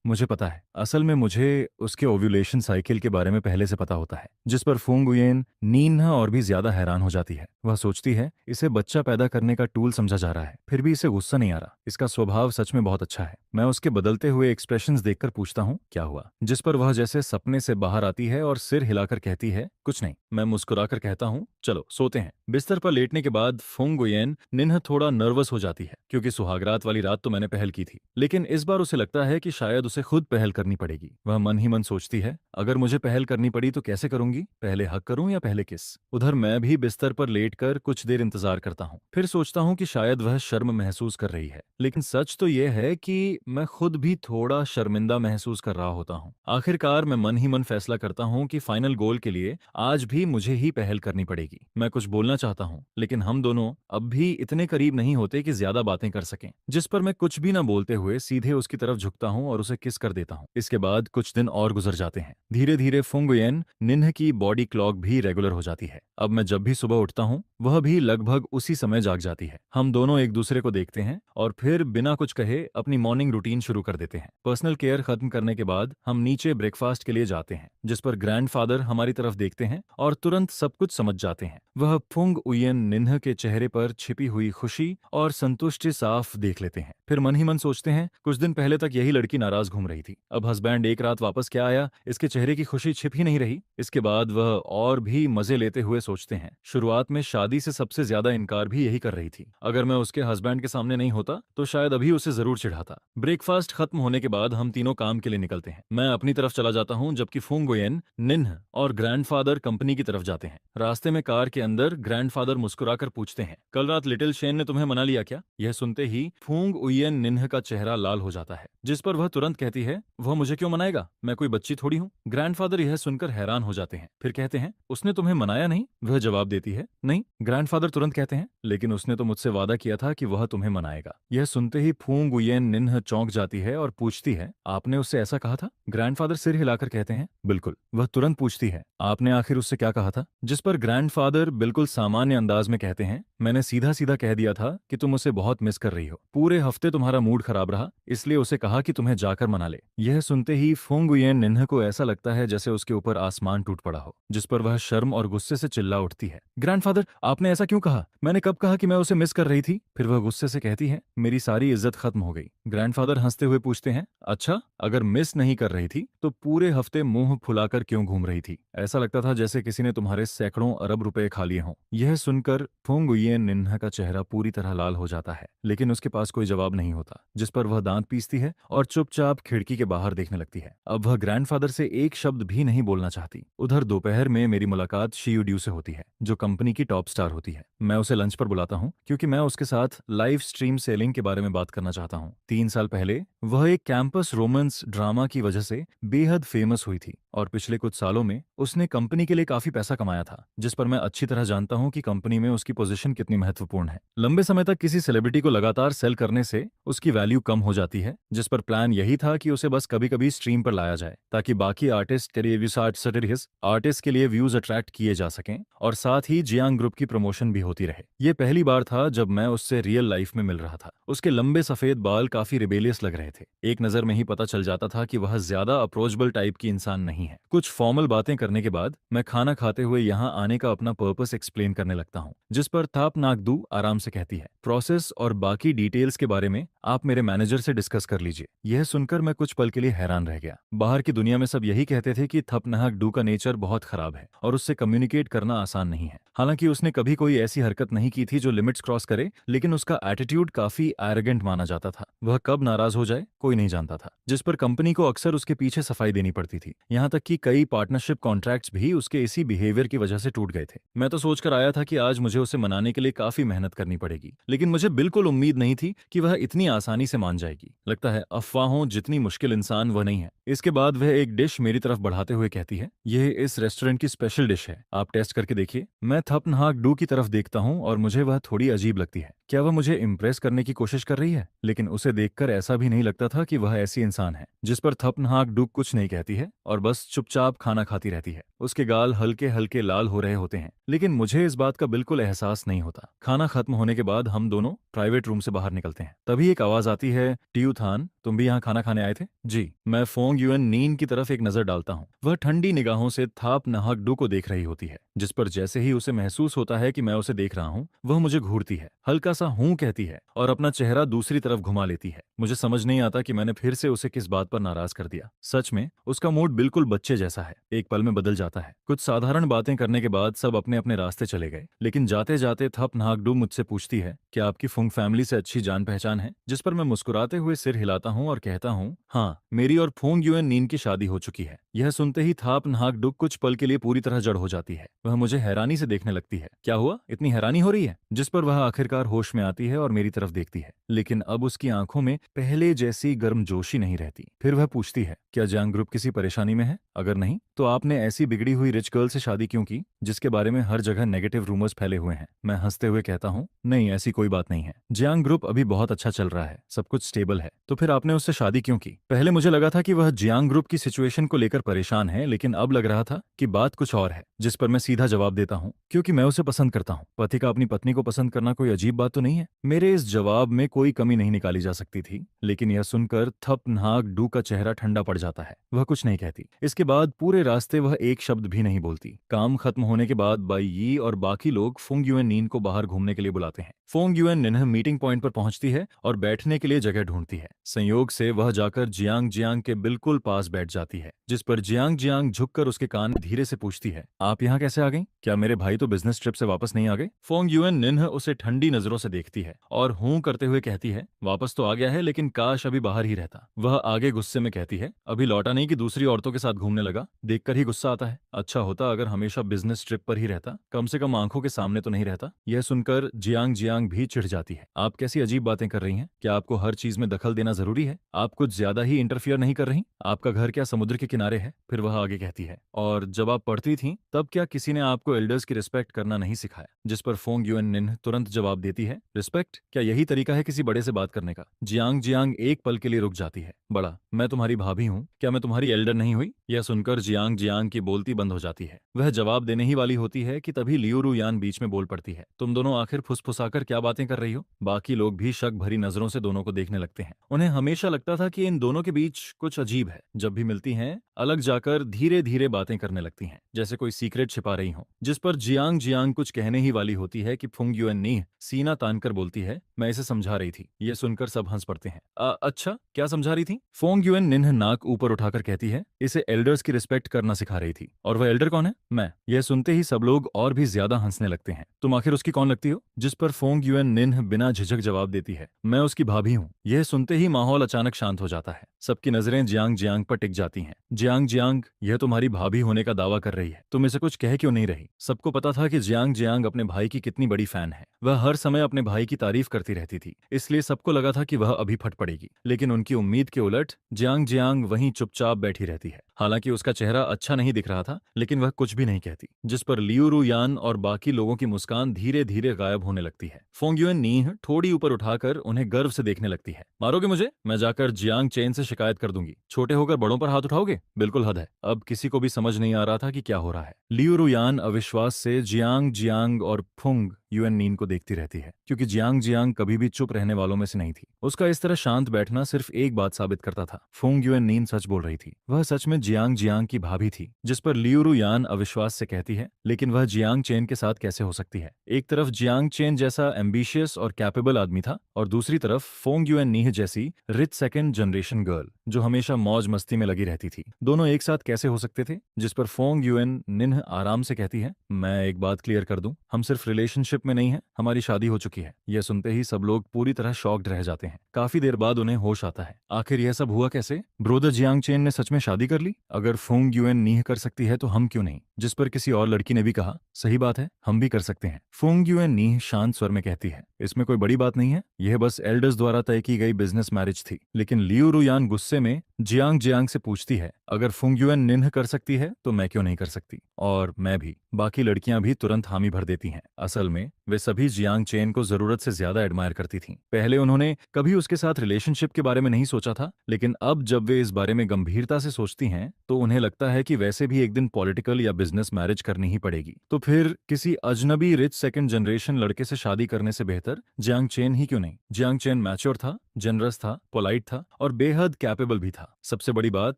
मुझे पता है। असल में मुझे उसके ओव्यूलेशन साइकिल के बारे में पहले से पता होता है। जिस पर फुंग उयेन नीन्हा और भी ज्यादा हैरान हो जाती है। वह सोचती है, इसे बच्चा पैदा करने का टूल समझा जा रहा है, फिर भी इसे गुस्सा नहीं आ रहा। इसका स्वभाव सच में बहुत अच्छा है। मैं उसके बदलते हुए एक्सप्रेशंस देखकर पूछता हूँ, क्या हुआ? जिस पर वह जैसे सपने से बाहर आती है और सिर हिलाकर कहती है, कुछ नहीं। मैं मुस्कुराकर कहता हूँ, चलो सोते हैं। बिस्तर पर लेटने के बाद फुंग उयेन निन्ह थोड़ा नर्वस हो जाती है, क्योंकि सुहागरात वाली रात तो मैंने पहल की थी, लेकिन इस बार उसे लगता है कि शायद उसे खुद पहल करनी पड़ेगी। वह मन ही मन सोचती है, अगर मुझे पहल करनी पड़ी तो कैसे करूंगी? पहले हक करूं या पहले किस? उधर मैं भी बिस्तर पर लेटकर कुछ देर इंतजार करता हूँ। फिर सोचता हूँ कि शायद वह शर्म महसूस कर रही है, लेकिन सच तो यह है कि मैं खुद भी थोड़ा शर्मिंदा महसूस कर रहा होता हूँ। आखिरकार मैं मन ही मन फैसला करता हूँ कि फाइनल गोल के लिए आज भी मुझे ही पहल करनी पड़ेगी। मैं कुछ बोलना चाहता हूँ, लेकिन हम दोनों अब भी इतने करीब नहीं होते कि ज्यादा बातें कर सकें। जिस पर मैं कुछ भी न बोलते हुए सीधे उसकी तरफ झुकता हूँ और उसे किस कर देता हूँ। इसके बाद कुछ दिन और गुजर जाते हैं। धीरे धीरे फुंग उयेन निन्ह की बॉडी क्लॉक भी रेगुलर हो जाती है। अब मैं जब भी सुबह उठता हूँ, वह भी लगभग उसी समय जाग जाती है। हम दोनों एक दूसरे को देखते हैं और फिर बिना कुछ कहे अपनी मॉर्निंग रूटीन शुरू कर देते हैं। पर्सनल केयर खत्म करने के बाद हम नीचे ब्रेकफास्ट के लिए जाते हैं, जिस पर ग्रैंडफादर हमारी तरफ देखते हैं और तुरंत सब कुछ समझ जाते हैं। वह फुंग उयेन निन्ह के चेहरे पर छिपी हुई खुशी और संतुष्टि साफ देख लेते हैं। फिर मन ही मन सोचते हैं, कुछ दिन पहले तक यही लड़की नाराज घूम रही थी, अब हस्बैंड एक रात वापस क्या आया, इसके चेहरे की खुशी छिप ही नहीं रही। इसके बाद वह और भी मजे लेते हुए सोचते हैं, शुरुआत में शादी से सबसे ज्यादा इनकार भी यही कर रही थी। अगर मैं उसके हस्बैंड के सामने नहीं होता तो शायद अभी उसे जरूर चिढ़ाता। ब्रेकफास्ट खत्म होने के बाद हम तीनों काम के लिए निकलते हैं। मैं अपनी तरफ चला जाता हूँ, जबकि फुंग उयेन निन्ह और ग्रैंडफादर कंपनी की तरफ जाते हैं। रास्ते में कार के अंदर ग्रैंडफादर मुस्कुराकर पूछते हैं, कल रात लिटिल शेन ने तुम्हें मना लिया क्या? यह सुनते ही फुंग उयेन निन्ह का चेहरा लाल हो जाता है, जिस पर वह तुरंत कहती है, वह मुझे क्यों मनाएगा, मैं कोई बच्ची थोड़ी हूँ। ग्रैंडफादर यह सुनकर हैरान हो जाते हैं, फिर कहते हैं, उसने तुम्हें मनाया नहीं? वह जवाब देती है, नहीं। ग्रैंडफादर तुरंत कहते हैं, लेकिन उसने तो मुझसे वादा किया था कि वह तुम्हें मनाएगा। यह सुनते ही फुंग उयेन निन्ह चौंक जाती है और पूछती है, आपने उससे ऐसा कहा था? ग्रैंडफादर सिर हिलाकर कहते हैं, बिल्कुल। वह तुरंत पूछती है, आपने आखिर उससे क्या कहा था? जिस पर ग्रैंडफादर बिल्कुल सामान्य अंदाज में कहते हैं, मैंने सीधा सीधा कह दिया था कि तुम उसे बहुत मिस कर रही हो, पूरे हफ्ते तुम्हारा मूड खराब रहा, इसलिए उसे कहा कि तुम्हें जाकर मना ले। यह सुनते ही फुंग उयेन निन्ह को ऐसा लगता है जैसे उसके ऊपर आसमान टूट पड़ा हो, जिस पर वह शर्म और गुस्से से चिल्ला उठती है, ग्रैंडफादर आपने ऐसा क्यों कहा? मैंने कब कहा कि मैं उसे मिस कर रही थी? फिर वह गुस्से से कहती है, मेरी सारी इज्जत खत्म हो गई। ग्रैंडफादर हंसते हुए पूछते हैं, अच्छा, अगर मिस नहीं कर रही थी तो पूरे हफ्ते मुंह फुलाकर क्यों घूम रही थी? ऐसा लगता था जैसे किसी ने तुम्हारे सैकड़ों अरब रुपए खा लिए हों। यह सुनकर फुंग उयेन निन्ह का चेहरा पूरी तरह लाल हो जाता है, लेकिन उसके पास कोई जवाब नहीं होता, जिस पर वह दांत पीसती है और चुपचाप खिड़की के बाहर देखने लगती है। अब वह ग्रैंडफादर से एक शब्द भी नहीं बोलना चाहती। उधर दोपहर में मेरी मुलाकात शियू ड्यू से होती है, जो कंपनी की टॉप स्टार होती है। मैं उसे लंच पर बुलाता हूँ, क्योंकि मैं उसके साथ लाइव स्ट्रीम सेलिंग के बारे में बात करना चाहता हूँ। 3 साल पहले वह एक कैंपस रोमांस ड्रामा की वजह से बेहद फेमस हुई थी और पिछले कुछ सालों में उसने कंपनी के लिए काफी पैसा कमाया था, जिस पर मैं अच्छी तरह जानता हूँ कि कंपनी में उसकी पोजीशन कितनी महत्वपूर्ण है। लंबे समय तक किसी सेलिब्रिटी को लगातार सेल करने से उसकी वैल्यू कम हो जाती है, जिस पर प्लान यही था कि उसे बस कभी कभी स्ट्रीम पर लाया जाए ताकि बाकी आर्टिस्ट के लिए व्यूज अट्रैक्ट किए जा सकें और साथ ही जियांग ग्रुप की प्रमोशन भी होती रहे। ये पहली बार था जब मैं उससे रियल लाइफ में मिल रहा था। उसके लंबे सफेद बाल काफी रिबेलियस लग रहे थे। एक नजर में ही पता चल जाता था कि वह ज्यादा अप्रोचेबल टाइप की इंसान नहीं है। कुछ फॉर्मल बातें करने के बाद मैं खाना खाते हुए यहाँ आने का अपना पर्पस एक्सप्लेन करने लगता हूँ, जिस पर थाप नागदू आराम से कहती है, प्रोसेस और बाकी डिटेल्स के बारे में आप मेरे मैनेजर से डिस्कस कर लीजिए। यह सुनकर मैं कुछ पल के लिए हैरान रह गया। बाहर की दुनिया में सब यही कहते थे कि थपनाहक डू का नेचर बहुत खराब है और उससे कम्युनिकेट करना आसान नहीं है। हालांकि उसने कभी कोई ऐसी हरकत नहीं की थी जो लिमिट्स क्रॉस करे, लेकिन उसका एटीट्यूड काफी एरोगेंट माना जाता था। वह कब नाराज हो जाए कोई नहीं जानता था, जिस पर कंपनी को अक्सर उसके पीछे सफाई देनी पड़ती थी। यहाँ तक कि कई पार्टनरशिप कॉन्ट्रैक्ट्स भी उसके इसी बिहेवियर की वजह से टूट गए थे। मैं तो सोचकर आया था कि आज मुझे उसे मनाने के लिए काफी मेहनत करनी पड़ेगी, लेकिन मुझे बिल्कुल उम्मीद नहीं थी कि वह इतनी आसानी से मान जाएगी। लगता है अफवाहों जितनी मुश्किल इंसान वह नहीं है। इसके बाद वह एक डिश मेरी तरफ बढ़ाते हुए कहती है, यह इस रेस्टोरेंट की स्पेशल डिश है, आप टेस्ट करके देखिए। मैं थपनाहक डू की तरफ देखता हूँ और मुझे वह थोड़ी अजीब लगती है। क्या वह मुझे इम्प्रेस करने की कोशिश कर रही है? लेकिन उसे देखकर ऐसा भी नहीं लगता था कि वह ऐसी इंसान है। जिस पर थपनाहक डू कुछ नहीं कहती है और बस चुपचाप खाना खाती रहती है। उसके गाल हल्के हल्के लाल हो रहे होते हैं, लेकिन मुझे इस बात का बिल्कुल एहसास नहीं होता। खाना खत्म होने के बाद हम दोनों प्राइवेट रूम से बाहर निकलते हैं। तभी एक आवाज आती है, टियू थान, तुम भी यहाँ खाना खाने आए थे? जी। मैं फोंग युएन नीन की तरफ एक नजर डालता हूँ। वह ठंडी निगाहों से थाप नाहक डू को देख रही होती है, जिस पर जैसे ही उसे महसूस होता है कि मैं उसे देख रहा हूँ, वह मुझे घूरती है, हल्का सा हूं कहती है और अपना चेहरा दूसरी तरफ घुमा लेती है। मुझे समझ नहीं आता कि मैंने फिर से उसे किस बात पर नाराज कर दिया। सच में उसका मूड बिल्कुल बच्चे जैसा है, एक पल में बदल जाता है। कुछ साधारण बातें करने के बाद सब अपने अपने रास्ते चले गए, लेकिन जाते जाते थप नाहक डू मुझसे पूछती है, क्या आपकी फुंग फैमिली से अच्छी जान पहचान है? जिस पर मैं मुस्कुराते हुए सिर हिलाता हूँ और कहता हूँ, हाँ, मेरी और फुंग युएन नीन की शादी हो चुकी है। यह सुनते ही थाप नाहक डू कुछ पल के लिए पूरी तरह जड़ हो जाती है। वह मुझे हैरानी से देखने लगती है। क्या हुआ, इतनी हैरानी हो रही है? जिस पर वह आखिरकार होश में आती है और मेरी तरफ देखती है, लेकिन अब उसकी आंखों में पहले जैसी गर्मजोशी नहीं रहती। फिर वह पूछती है, क्या जियांग ग्रुप किसी परेशानी में है? अगर नहीं तो आपने ऐसी बिगड़ी हुई रिच गर्ल से शादी क्यों की, जिसके बारे में हर जगह नेगेटिव रूमर्स फैले हुए हैं? मैं हंसते हुए कहता हूँ, नहीं, ऐसी कोई बात नहीं है। जियांग ग्रुप अभी बहुत अच्छा चल रहा है, सब कुछ स्टेबल है। तो फिर आपने उससे शादी क्यों की? पहले मुझे लगा था कि वह जियांग ग्रुप की सिचुएशन को लेकर परेशान है, लेकिन अब लग रहा था कि बात कुछ और है। जिस पर मैं सीधा जवाब देता हूँ, क्योंकि मैं उसे पसंद करता हूँ। पति का अपनी पत्नी को पसंद करना कोई अजीब बात तो नहीं है। मेरे इस जवाब में कोई कमी नहीं निकाली जा सकती थी, लेकिन यह सुनकर थप नाहक डू का चेहरा ठंडा पड़ जाता है। वह कुछ नहीं कहती। इसके बाद पूरे रास्ते वह एक शब्द भी नहीं बोलती। काम खत्म होने के बाद बाई यी और बाकी लोग फुंग युएन नीन को बाहर घूमने के लिए बुलाते हैं। Fung UN Ninh meeting point पर पहुंचती है और बैठने के लिए जगह ढूंढती है। संयोग से वह जाकर जियांग जियांग के बिल्कुल पास बैठ जाती है, जिस पर जियांग जियांग झुककर उसके कान में धीरे से पूछती है, आप यहाँ कैसे आ गई? क्या मेरे भाई तो बिजनेस ट्रिप से वापस नहीं आ गए? फुंग युएन निन्ह उसे ठंडी नजरों से देखती है और हूं करते हुए कहती है, वापस तो आ गया है, लेकिन काश अभी बाहर ही रहता। वह आगे गुस्से में कहती है, अभी लौटा नहीं कि दूसरी औरतों के साथ घूमने लगा? देखकर ही गुस्सा आता है। अच्छा होता अगर हमेशा बिजनेस ट्रिप पर ही रहता, कम से कम आंखों के सामने तो नहीं रहता। यह सुनकर जियांग जियांग भी चिढ़ जाती है। आप कैसी अजीब बातें कर रही हैं? क्या आपको हर चीज में दखल देना जरूरी है? आप कुछ ज्यादा ही इंटरफियर नहीं कर रही? आपका घर क्या समुद्र के किनारे है? फिर वह आगे कहती है, और जब आप पढ़ती थी तब क्या किसी ने आपको एल्डर्स की रिस्पेक्ट करना नहीं सिखाया? जिस पर फोंग युएन निन्ह तुरंत जवाब देती है, रिस्पेक्ट? क्या यही तरीका है किसी बड़े से बात करने का? जियांग जियांग एक पल के लिए रुक जाती है। बड़ा, मैं तुम्हारी भाभी हूँ, क्या मैं तुम्हारी एल्डर नहीं हुई? यह सुनकर जियांग जियांग की बोलती बंद हो जाती है। वह जवाब देने ही वाली होती है कि तभी लियूरू यान बीच में बोल पड़ती है, तुम दोनों आखिर फुसफुसाकर क्या बातें कर रही हो? बाकी लोग भी शक भरी नजरों से दोनों को देखने लगते हैं। उन्हें हमेशा लगता था कि इन दोनों के बीच कुछ अजीब है। जब भी मिलती हैं, अलग जाकर धीरे धीरे बातें करने लगती हैं, जैसे कोई सीक्रेट छिपा रही हो। जिस पर जियांग जियांग कुछ कहने ही वाली होती है कि फुंग युएन नीह सीना तानकर बोलती है, मैं इसे समझा रही थी। यह सुनकर सब हंस पड़ते हैं। अच्छा, क्या समझा रही थी? फोंग युएन निन्ह नाक ऊपर उठाकर कहती है, इसे एल्डर्स की रिस्पेक्ट करना सिखा रही थी। और वह एल्डर कौन है? मैं। यह सुनते ही सब लोग और भी ज्यादा हंसने लगते हैं। तुम आखिर उसकी कौन लगती हो? जिस पर फोंग युएन निन्ह बिना झिझक जवाब देती है, मैं उसकी भाभी हूँ। यह सुनते ही माहौल अचानक शांत हो जाता है। सबकी नजरें जियांग जियांग पर टिक जाती हैं। जियांग जियांग, यह तुम्हारी भाभी होने का दावा कर रही है, तुम इसे कुछ कह क्यों नहीं रही? सबको पता था कि जियांग जियांग अपने भाई की कितनी बड़ी फैन है। वह हर समय अपने भाई की तारीफ करती रहती थी, इसलिए सबको लगा था कि वह अभी फट पड़ेगी। लेकिन उनकी उम्मीद के उलट जियांग जियांग वहीं चुपचाप बैठी रहती है। हालांकि उसका चेहरा अच्छा नहीं दिख रहा था, लेकिन वह कुछ भी नहीं कहती, जिस पर लियू रुयान और बाकी लोगों की मुस्कान धीरे धीरे गायब होने लगती है। फोंग युएन नीह थोड़ी ऊपर उठाकर उन्हें गर्व से देखने लगती है। मारोगे मुझे? मैं जाकर जियांग चेन से शिकायत कर दूंगी। छोटे होकर बड़ों पर हाथ उठाओगे? बिल्कुल हद है। अब किसी को भी समझ नहीं आ रहा था कि क्या हो रहा है। लियू रुयान अविश्वास से जियांग जियांग और फुंग युएन नीन को देखती रहती है, क्योंकि जियांग जियांग कभी भी चुप रहने वालों में से नहीं थी। उसका इस तरह शांत बैठना सिर्फ एक बात साबित करता था, फुंग युएन नीन सच बोल रही थी। वह सच में जियांग जियांग की भाभी थी। जिस पर लियू रुयान अविश्वास से कहती है, लेकिन वह जियांग चेन के साथ कैसे हो सकती है? एक तरफ जियांग चेन जैसा एम्बिशियस और कैपेबल आदमी था, और दूसरी तरफ फोंग युएन नीह जैसी रिच सेकंड जनरेशन गर्ल जो हमेशा मौज मस्ती में लगी रहती थी। दोनों एक साथ कैसे हो सकते थे? जिस पर फोंग युएन निन्ह आराम से कहती है, मैं एक बात क्लियर कर दूं, हम सिर्फ रिलेशनशिप में नहीं है, हमारी शादी हो चुकी है। यह सुनते ही सब लोग पूरी तरह शॉक्ड रह जाते हैं। काफी देर बाद उन्हें होश आता है। आखिर यह सब हुआ कैसे? ब्रोदर जियांग चेन ने सच में शादी कर ली? अगर फोंग युएन नीह कर सकती है तो हम क्यों नहीं? जिस पर किसी और लड़की ने भी कहा, सही बात है, हम भी कर सकते हैं। फोंग युएन नीह शांत स्वर में कहती है, इसमें कोई बड़ी बात नहीं है, यह बस एल्डर्स द्वारा तय की गई बिजनेस मैरिज थी। लेकिन लियू रुयान गुस्से में जियांग जियांग से पूछती है, अगर फुंग युएन निन्ह कर सकती है तो मैं क्यों नहीं कर सकती? और मैं भी। बाकी लड़कियां भी तुरंत हामी भर देती हैं। असल में वे सभी जियांग चेन को जरूरत से ज्यादा एडमायर करती थीं। पहले उन्होंने कभी उसके साथ रिलेशनशिप के बारे में नहीं सोचा था, लेकिन अब जब वे इस बारे में गंभीरता से सोचती हैं तो उन्हें लगता है कि वैसे भी एक दिन पॉलिटिकल या बिजनेस मैरिज करनी ही पड़ेगी। तो फिर किसी अजनबी रिच सेकंड जनरेशन लड़के से शादी करने से बेहतर जियांग चेन ही क्यों नहीं? जियांग चेन मैच्योर था, जनरस था, पोलाइट था और बेहद कैपेबल भी था। सबसे बड़ी बात,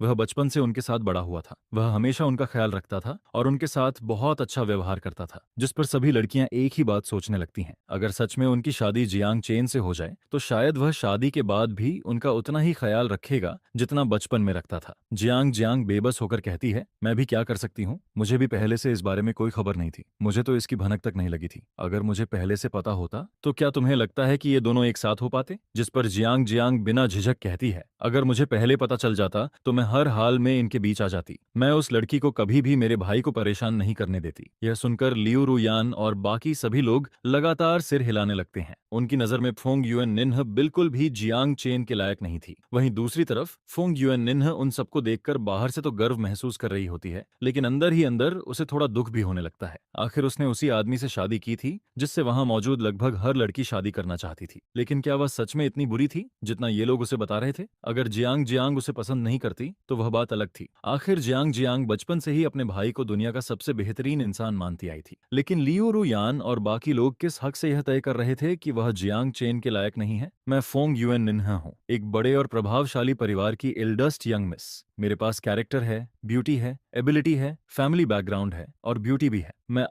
वह बचपन से उनके साथ बड़ा हुआ था। वह हमेशा उनका ख्याल रखता था और उनके साथ बहुत अच्छा व्यवहार करता था। जिस पर सभी लड़कियां एक ही बात सोचने लगती हैं, अगर सच में उनकी शादी जियांग चेन से हो जाए तो शायद वह शादी के बाद भी उनका उतना ही ख्याल रखेगा जितना बचपन में रखता था। जियांग जियांग बेबस होकर कहती है, मैं भी क्या कर सकती हूँ? मुझे भी पहले से इस बारे में कोई खबर नहीं थी। मुझे तो इसकी भनक तक नहीं लगी थी। अगर मुझे पहले से पता होता तो क्या तुम्हें लगता है कि ये दोनों एक साथ हो पाते? जिस पर जियांग जियांग बिना झिझक कहती है, अगर मुझे पहले पता चल जाता तो मैं हर हाल में इनके बीच आ जाती। मैं उस लड़की को कभी भी मेरे भाई को परेशान नहीं करने देती। यह सुनकर लियू रुयान और बाकी सभी लोग लगातार सिर हिलाने लगते हैं। उनकी नजर में फोंग युएन निन्ह बिल्कुल भी जियांग चेन के लायक नहीं थी। वहीं दूसरी तरफ फोंग युएन निन्ह उन सबको देखकर बाहर से तो गर्व महसूस कर रही होती है, लेकिन अंदर ही अंदर उसे थोड़ा दुख भी होने लगता है। आखिर उसने उसी आदमी से शादी की थी जिससे वहां मौजूद लगभग हर लड़की शादी करना चाहती थी। लेकिन क्या वह सच में इतनी बुरी थी जितना ये लोग उसे बता रहे थे? अगर जियांग जियांग उसे पसंद नहीं करती तो वह बात अलग थी। आखिर जियांग जियांग बचपन से ही अपने भाई को दुनिया का सबसे बेहतरीन इंसान मानती आई थी। लेकिन लियू रुयान और बाकी लोग किस हक से यह तय कर रहे थे कि वह जियांग चेन के लायक नहीं है? मैं फोंग युएन निन्ह हूँ, एक बड़े और प्रभावशाली परिवार की एल्डेस्ट यंग मिस। मेरे पास कैरेक्टर है, ब्यूटी है, एबिलिटी है, फैमिली बैकग्राउंड है और ब्यूटी भी है। मैं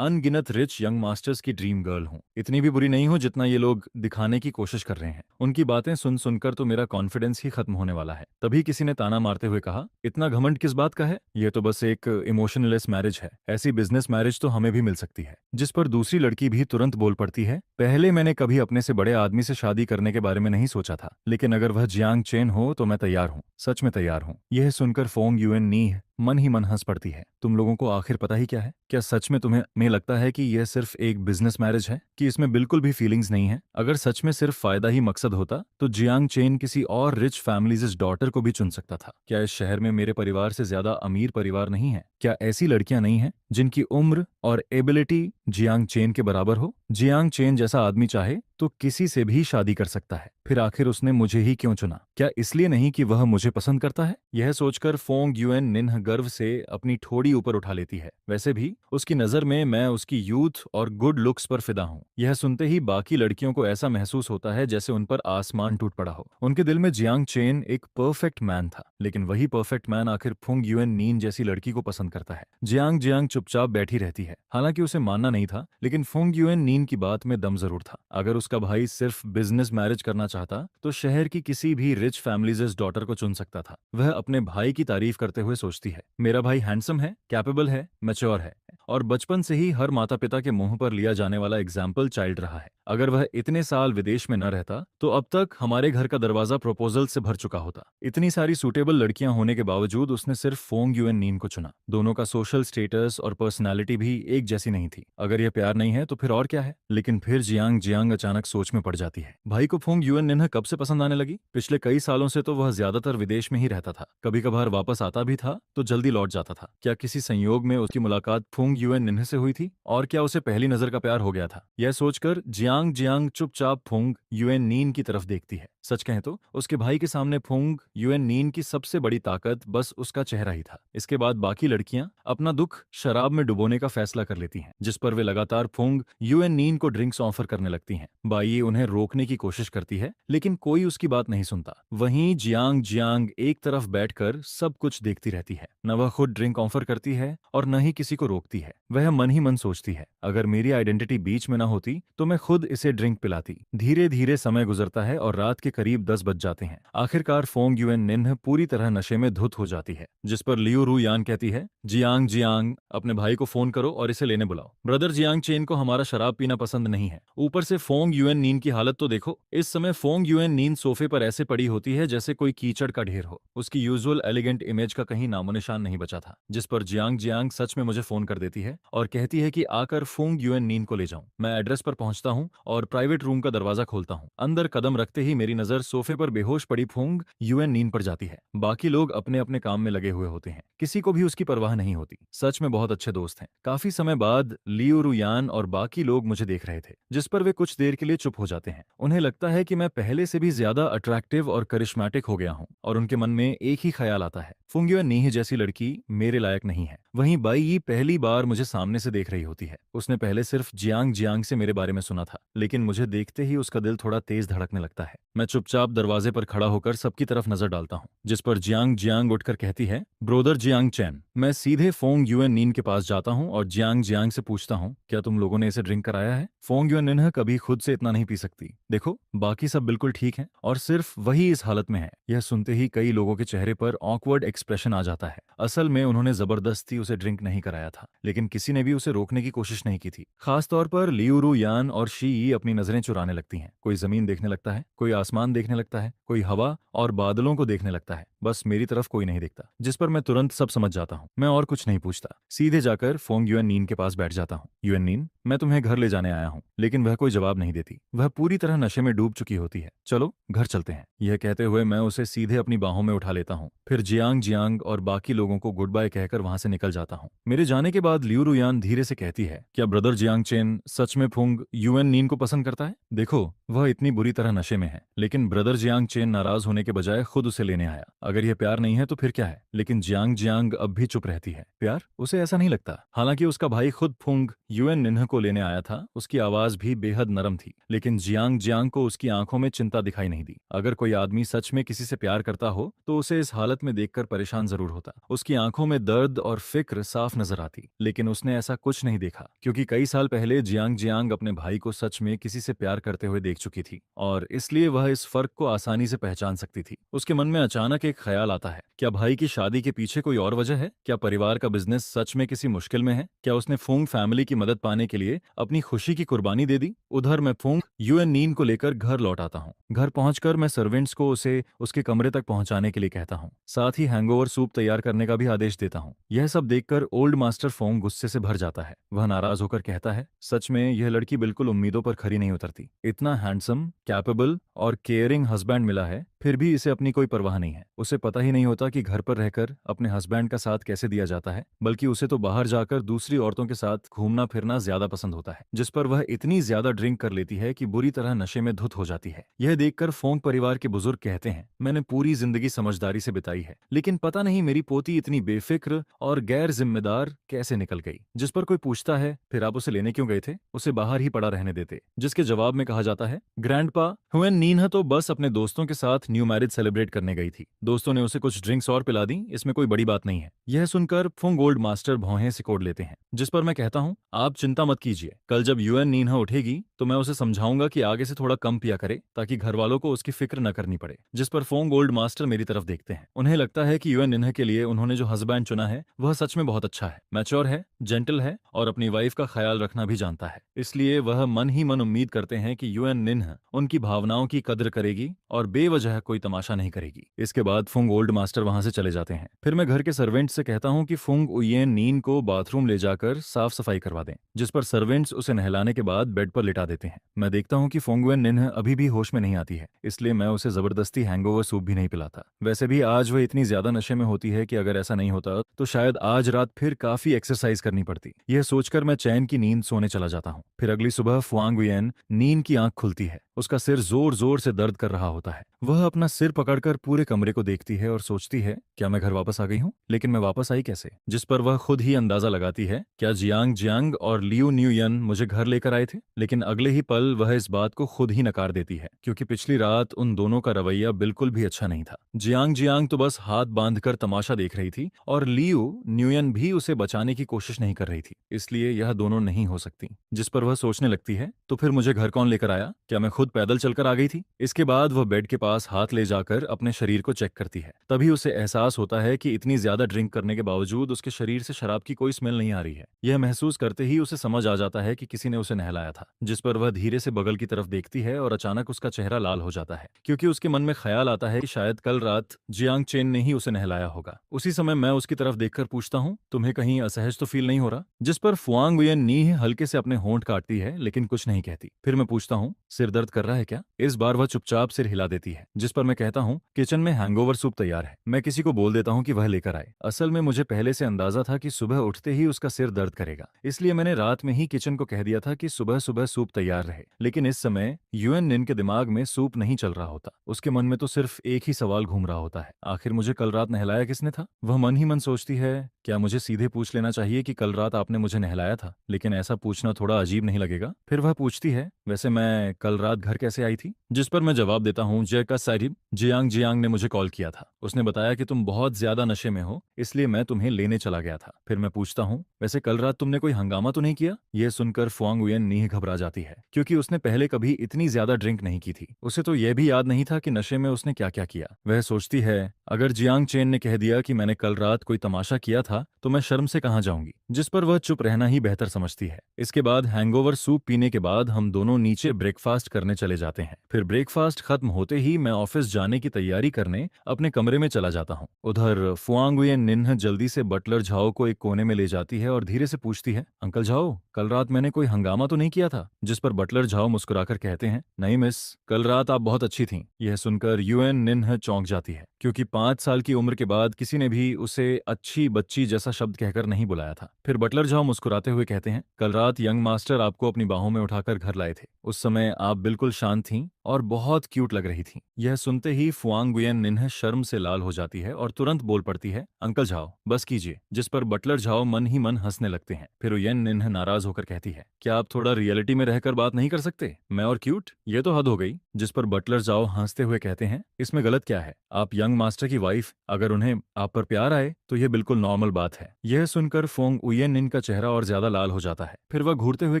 अनगिनत रिच यंग मास्टर्स की ड्रीम गर्ल हूँ। इतनी भी बुरी नहीं हूँ जितना ये लोग दिखाने की कोशिश कर रहे हैं। उनकी बातें सुन सुनकर तो मेरा कॉन्फिडेंस ही खत्म होने वाला है। तभी किसी ने ताना मारते हुए कहा, इतना घमंड किस बात का है? ये तो बस एक इमोशनलेस मैरिज है। ऐसी बिजनेस मैरिज तो हमें भी मिल सकती है। जिस पर दूसरी लड़की भी तुरंत बोल पड़ती है, पहले मैंने कभी अपने से बड़े आदमी से शादी करने के बारे में नहीं सोचा था, लेकिन अगर वह जियांग चेन हो तो मैं तैयार हूँ, सच में तैयार हूँ। यह सुनकर फोंग युएन नीह मन ही मन हंस पड़ती है। तुम लोगों को आखिर पता ही क्या है? क्या सच में तुम्हें लगता है कि यह सिर्फ एक बिजनेस मैरिज है, कि इसमें बिल्कुल भी फीलिंग्स नहीं है? अगर सच में सिर्फ फायदा ही मकसद होता तो जियांग चेन किसी और रिच फैमिलीज डॉटर को भी चुन सकता था। क्या इस शहर में मेरे परिवार से ज्यादा अमीर परिवार नहीं है? क्या ऐसी लड़कियां नहीं हैं जिनकी उम्र और एबिलिटी जियांग चेन के बराबर हो? जियांग चेन जैसा आदमी चाहे तो किसी से भी शादी कर सकता है। फिर आखिर उसने मुझे ही क्यों चुना? क्या इसलिए नहीं कि वह मुझे पसंद करता है? यह सोचकर फोंग युएन निन्ह गर्व से अपनी ठोड़ी ऊपर उठा लेती है। वैसे भी उसकी नजर में मैं उसकी यूथ और गुड लुक्स पर फिदा हूँ। यह सुनते ही बाकी लड़कियों को ऐसा महसूस होता है जैसे उन पर आसमान टूट पड़ा हो। उनके दिल में जियांग चेन एक परफेक्ट मैन था, लेकिन वही परफेक्ट मैन आखिर फोंग युएन नीन जैसी लड़की को पसंद करता है। जियांग जियांग चुपचाप बैठी रहती है। हालांकि उसे मानना नहीं था, लेकिन फोंग युएन नीन की बात में दम जरूर था। अगर उसका भाई सिर्फ बिजनेस मैरिज करना चाहता तो शहर की किसी भी रिच फैमिलीज डॉटर को चुन सकता था। वह अपने भाई की तारीफ करते हुए सोचती है, मेरा भाई हैंडसम है, कैपेबल है, मैच्योर है और बचपन से ही हर माता पिता के मुंह पर लिया जाने वाला एग्जाम्पल चाइल्ड रहा है। अगर वह इतने साल विदेश में न रहता तो अब तक हमारे घर का दरवाजा प्रपोजल से भर चुका होता। इतनी सारी सूटेबल लड़कियां होने के बावजूद उसने सिर्फ फोंग युएन नीन को चुना। दोनों का सोशल स्टेटस और पर्सनालिटी भी एक जैसी नहीं थी। अगर यह प्यार नहीं है तो फिर और क्या है? लेकिन फिर जियांग जियांग अचानक सोच में पड़ जाती है। भाई को फोंग युएन निन्ह कब से पसंद आने लगी? पिछले कई सालों से तो वह ज्यादातर विदेश में ही रहता था। कभी कभार वापस आता भी था तो जल्दी लौट जाता था। क्या किसी संयोग में उसकी मुलाकात फोंग युएन निन्ह से हुई थी? और क्या उसे पहली नजर का प्यार हो गया था? यह सोचकर जियांग जियांग चुपचाप फोंग युएन नीन की तरफ देखती है। सच कहें तो उसके भाई के सामने फोंग युएन नीन की सबसे बड़ी ताकत बस उसका चेहरा ही था। इसके बाद बाकी लड़कियां अपना दुख शराब में डुबोने का फैसला कर लेती हैं, जिस पर वे लगातार फोंग युएन नीन को ड्रिंक्स ऑफर करने लगती हैं। बाई उन्हें रोकने की कोशिश करती है लेकिन कोई उसकी बात नहीं सुनता। वहीं जियांग जियांग एक तरफ बैठकर सब कुछ देखती रहती है। न वह खुद ड्रिंक ऑफर करती है और न ही किसी को रोकती है। वह मन ही मन सोचती है, अगर मेरी आइडेंटिटी बीच में न होती तो मैं खुद इसे ड्रिंक पिलाती। धीरे धीरे समय गुजरता है और रात के करीब 10 बज जाते हैं। आखिरकार फोंग युएन निन्ह पूरी तरह नशे में धुत हो जाती है, जिस पर लियू रू यान कहती है, जियांग जियांग अपने भाई को फोन करो और इसे लेने बुलाओ। ब्रदर जियांग चेन को हमारा शराब पीना पसंद नहीं है। ऊपर से फोंग युएन नीन की हालत तो देखो। इस समय फोंग युएन नीन सोफे पर ऐसे पड़ी होती है जैसे कोई कीचड़ का ढेर हो। उसकी यूजुअल एलिगेंट इमेज का कहीं नामो निशान नहीं बचा था। जिस पर जियांग जियांग सच में मुझे फोन कर देती है और कहती है कि आकर फोंग युएन नीन को ले जाऊं। मैं एड्रेस पर पहुंचता हूं और प्राइवेट रूम का दरवाजा खोलता हूं। अंदर कदम रखते ही मेरी नजर सोफे पर बेहोश पड़ी फोंग युएन नीन पर जाती है। बाकी लोग अपने अपने काम में लगे हुए होते हैं, किसी को भी उसकी परवाह नहीं होती। सच में बहुत अच्छे दोस्त हैं। काफी समय बाद लियू रू यान और बाकी लोग मुझे देख रहे थे, जिस पर वे कुछ देर के लिए चुप हो जाते हैं। उन्हें लगता है कि मैं पहले से भी ज्यादा अट्रैक्टिव और करिश्मेटिक हो गया हूं और उनके मन में एक ही ख्याल आता है, फोंग युएन नीह जैसी लड़की मेरे लायक नहीं है। वहीं बाई यी पहली बार मुझे सामने से देख रही होती है। उसने पहले सिर्फ जियांग जियांग से मेरे बारे में सुना था, लेकिन मुझे देखते ही उसका दिल थोड़ा तेज धड़कने लगता है। मैं चुपचाप दरवाजे पर खड़ा होकर सबकी तरफ नजर डालता हूँ, जिस पर जियांग जियांग उठकर कहती है, ब्रोदर जियांग चैन। मैं सीधे फोंग युएन नीन के पास जाता हूँ और जियांग जियांग से पूछता हूँ, क्या तुम लोगों ने इसे ड्रिंक कराया है? फोंग युएन निन्ह कभी खुद से इतना नहीं पी सकती। देखो, बाकी सब बिल्कुल ठीक है और सिर्फ वही इस हालत में है। यह सुनते ही कई लोगों के चेहरे पर ऑकवर्ड एक्सप्रेशन आ जाता है। असल में उन्होंने जबरदस्ती उसे ड्रिंक नहीं कराया था, लेकिन किसी ने भी उसे रोकने की कोशिश नहीं की थी। खासतौर पर लियू रू यान और शी यी अपनी नजरें चुराने लगती हैं। कोई जमीन देखने लगता है, कोई आसमान देखने लगता है, कोई हवा और बादलों को देखने लगता है। बस मेरी तरफ कोई नहीं देखता, जिस पर मैं तुरंत सब समझ जाता हूँ। मैं और कुछ नहीं पूछता, सीधे जाकर फोंग युएन नीन के पास बैठ जाता हूँ। युएन नीन, मैं तुम्हें घर ले जाने आया हूँ। लेकिन वह कोई जवाब नहीं देती। वह पूरी तरह नशे में डूब चुकी होती है। चलो घर चलते हैं। यह कहते हुए मैं उसे सीधे अपनी बाहों में उठा लेता हूँ। फिर जियांग जियांग और बाकी लोगों को गुड बाय कहकर वहां से निकल जाता हूँ। मेरे जाने के बाद लियू रू यान धीरे से कहती है, क्या ब्रदर जियांग चेन सच में फोंग युएन नीन को पसंद करता है? देखो, वह इतनी बुरी तरह नशे में है, लेकिन ब्रदर जियांग चेन नाराज होने के बजाय खुद उसे लेने आया। अगर यह प्यार नहीं है तो फिर क्या है? लेकिन जियांग जियांग अब भी चुप रहती है। प्यार? उसे ऐसा नहीं लगता। हालांकि उसका भाई खुद फोंग युएन निन्ह को लेने आया था। उसकी आवाज भी बेहद नरम थी, लेकिन जियांग जियांग को उसकी आंखों में चिंता दिखाई नहीं दी। अगर कोई आदमी सच में किसी से प्यार करता हो तो उसे इस हालत में देखकर परेशान जरूर होता। उसकी आंखों में दर्द और फिक्र साफ नजर आती, लेकिन उसने ऐसा कुछ नहीं देखा, क्योंकि कई साल पहले जियांग जियांग अपने भाई को सच में किसी से प्यार करते हुए देख चुकी थी और इसलिए वह इस फर्क को आसानी से पहचान सकती थी। उसके मन में अचानक एक ख्याल आता है, क्या भाई की शादी के पीछे कोई और वजह है? क्या परिवार का बिजनेस सच में किसी मुश्किल में है? क्या उसने फोंग फैमिली की मदद पाने के लिए अपनी खुशी की कुर्बानी दे दी? उधर मैं फोंग युएन नीन को लेकर घर लौट आता हूँ। घर पहुंचकर मैं सर्वेंट्स को उसे उसके कमरे तक पहुंचाने के लिए कहता हूँ। साथ ही हैंगओवर सूप तैयार करने का भी आदेश देता हूँ। यह सब देखकर ओल्ड मास्टर फोंग गुस्से से भर जाता है। वह नाराज होकर कहता है, सच में यह लड़की बिल्कुल उम्मीदों पर खरी नहीं उतरती। इतना हैंडसम, कैपेबल और केयरिंग हस्बैंड मिला है, फिर भी इसे अपनी कोई परवाह नहीं है। उसे पता ही नहीं होता कि घर पर रहकर अपने हस्बैंड का साथ कैसे दिया जाता है, बल्कि उसे तो बाहर जाकर दूसरी औरतों के साथ घूमना फिरना ज्यादा पसंद होता है, जिस पर वह इतनी ज्यादा ड्रिंक कर लेती है कि बुरी तरह नशे में धुत हो जाती है। यह देखकर फोंग परिवार के बुजुर्ग कहते हैं, मैंने पूरी जिंदगी समझदारी से बिताई है, लेकिन पता नहीं मेरी पोती इतनी बेफिक्र और गैर जिम्मेदार कैसे निकल गई। जिस पर कोई पूछता है, फिर आप उसे लेने क्यों गए थे? उसे बाहर ही पड़ा रहने देते। जिसके जवाब में कहा जाता है, ग्रैंडपा, हुएन नीन तो बस अपने दोस्तों के साथ न्यू मैरिज सेलिब्रेट करने गई थी। दोस्तों ने उसे कुछ ड्रिंक्स और पिला दी, इसमें कोई बड़ी बात नहीं है। यह सुनकर सुनकर फुंग ओल्ड मास्टर भौहें सिकोड़ लेते हैं, जिस पर मैं कहता हूँ, आप चिंता मत कीजिए, कल जब यूएन नीन्हा उठेगी तो मैं उसे समझाऊंगा कि आगे से थोड़ा कम पिया करे ताकि घर वालों को उसकी फिक्र न करनी पड़े। जिस पर फोंग ओल्ड मास्टर मेरी तरफ देखते हैं। उन्हें लगता है कि यूएन निन्हा के लिए उन्होंने जो हस्बैंड चुना है वह सच में बहुत अच्छा है, मैच्योर है, जेंटल है और अपनी वाइफ का ख्याल रखना भी जानता है। इसलिए वह मन ही मन उम्मीद करते हैं कि यूएन निन्हा उनकी भावनाओं की कद्र करेगी और बेवजह कोई तमाशा नहीं करेगी। इसके बाद फुंग ओल्ड मास्टर वहां से चले जाते हैं। फिर मैं घर के सर्वेंट से कहता हूँ कि फुंग उयेन नीन को बाथरूम ले जाकर साफ सफाई करवा दें, जिस पर सर्वेंट्स उसे नहलाने के बाद बेड पर लिटा देते हैं। मैं देखता हूँ कि फोंगुएन निन्ह अभी भी होश में नहीं आती है, इसलिए मैं उसे जबरदस्ती हैंगओवर सूप भी नहीं पिलाता। वैसे भी आज वह इतनी ज्यादा नशे में होती है कि अगर ऐसा नहीं होता तो शायद आज रात फिर काफी एक्सरसाइज करनी पड़ती। यह सोचकर मैं चैन की नींद सोने चला जाता हूँ। फिर अगली सुबह फुआंगुएन नीन की आंख खुलती है। उसका सिर जोर जोर से दर्द कर रहा होता है। वह अपना सिर पकड़कर पूरे कमरे को देखती है और सोचती है, क्या मैं घर वापस आ गई हूँ? लेकिन मैं वापस आई कैसे? जिस पर वह खुद ही अंदाजा लगाती है, क्या जियांग जियांग और लियू न्यूयन मुझे घर लेकर आए थे? लेकिन अगले ही पल वह इस बात को खुद ही नकार देती है, क्योंकि पिछली रात उन दोनों का रवैया बिल्कुल भी अच्छा नहीं था। जियांग जियांग तो बस हाथ बांधकर तमाशा देख रही थी और लियू न्यूयन भी उसे बचाने की कोशिश नहीं कर रही थी, इसलिए यह दोनों नहीं हो सकती। जिस पर वह सोचने लगती है, तो फिर मुझे घर कौन लेकर आया? क्या मैं खुद पैदल चलकर आ गई थी? इसके बाद वह बेड के पास हाथ ले जाकर अपने शरीर को चेक करती है। तभी उसे एहसास होता है कि इतनी ज्यादा ड्रिंक करने के बावजूद उसके शरीर से शराब की कोई स्मेल नहीं आ रही है। यह महसूस करते ही उसे समझ आ जाता है कि किसी ने उसे नहलाया था। जिस पर वह धीरे से बगल की तरफ देखती है और अचानक उसका चेहरा लाल हो जाता है, क्योंकि उसके मन में ख्याल आता है कि शायद कल रात जियांग चेन ने ही उसे नहलाया होगा। उसी समय मैं उसकी तरफ देखकर पूछता हूँ, तुम्हें कहीं असहज तो फील नहीं हो रहा? जिस पर फुआंग वियन नी हल्के से अपने होंठ काटती है, लेकिन कुछ नहीं कहती। फिर मैं पूछता हूँ, सिर दर्द कर रहा है क्या? इस बार वह चुपचाप सिर हिला देती है। जिस पर मैं कहता हूँ, किचन में हैंगओवर सूप तैयार है, मैं किसी को बोल देता हूँ कि वह लेकर आए। असल में मुझे पहले से अंदाजा था कि सुबह उठते ही उसका सिर दर्द करेगा, इसलिए मैंने रात में ही किचन को कह दिया था कि सुबह सुबह सूप तैयार रहे। लेकिन इस समय यूएन निन के दिमाग में सूप नहीं चल रहा होता। उसके मन में तो सिर्फ एक ही सवाल घूम रहा होता है, आखिर मुझे कल रात नहलाया किसने था? वह मन ही मन सोचती है, क्या मुझे सीधे पूछ लेना चाहिए कि कल रात आपने मुझे नहलाया था? लेकिन ऐसा पूछना थोड़ा अजीब नहीं लगेगा? फिर वह पूछती है, वैसे मैं कल रात घर कैसे आई थी? जिस पर मैं जवाब देता हूँ, जयका साहिब, जियांग जियांग ने मुझे कॉल किया था। उसने बताया कि तुम बहुत ज्यादा नशे में हो, इसलिए मैं तुम्हें लेने चला गया था। फिर मैं पूछता हूँ, वैसे कल रात तुमने कोई हंगामा तो नहीं किया? यह सुनकर फुआंग वियन नीह घबरा जाती है, क्योंकि उसने पहले कभी इतनी ज्यादा ड्रिंक नहीं की थी। उसे तो यह भी याद नहीं था कि नशे में उसने क्या क्या किया। वह सोचती है, अगर जियांग चेन ने कह दिया कि मैंने कल रात कोई तमाशा किया था तो मैं शर्म से कहां जाऊंगी। जिस पर वह चुप रहना ही बेहतर समझती है। इसके बाद हैंगओवर सूप पीने के बाद हम दोनों नीचे ब्रेकफास्ट करने चले जाते हैं। फिर ब्रेकफास्ट खत्म होते ही मैं ऑफिस जाने की तैयारी करने अपने कमरे में चला जाता हूँ। उधर फुआंग वियन निन्ह जल्दी से बटलर झाओ को एक कोने में ले जाती है और धीरे से पूछती है, अंकल झाओ, कल रात मैंने कोई हंगामा तो नहीं किया था? जिस पर बटलर झाओ मुस्कुराकर कहते हैं, नहीं मिस, कल रात आप बहुत अच्छी थीं। यह सुनकर यूएन निन्ह चौंक जाती है, क्योंकि 5 साल की उम्र के बाद किसी ने भी उसे अच्छी बच्ची जैसा शब्द कहकर नहीं बुलाया था। फिर बटलर झाओ मुस्कुराते हुए कहते हैं, कल रात यंग मास्टर आपको अपनी बाहों में उठाकर घर लाए थे। उस समय आप बिल्कुल शांत थीं और बहुत क्यूट लग रही थीं। यह सुनते ही फुआंग गुयन निन्ह शर्म से लाल हो जाती है और तुरंत बोल पड़ती है, अंकल झाओ, बस कीजिए। जिस पर बटलर झाओ मन ही मन हंसने लगते हैं। फिर उयन निन्ह नाराज होकर कहती है, क्या आप थोड़ा रियलिटी में रहकर बात नहीं कर सकते? मैं और क्यूट, ये तो हद हो गई। जिस पर बटलर झाओ हंसते हुए कहते हैं, इसमें गलत क्या है? आप यंग मास्टर की वाइफ, अगर उन्हें आप पर प्यार आए तो यह बिल्कुल नॉर्मल बात है। यह सुनकर फोंग उयन निन का चेहरा और ज्यादा लाल हो जाता है। फिर वह घूरते हुए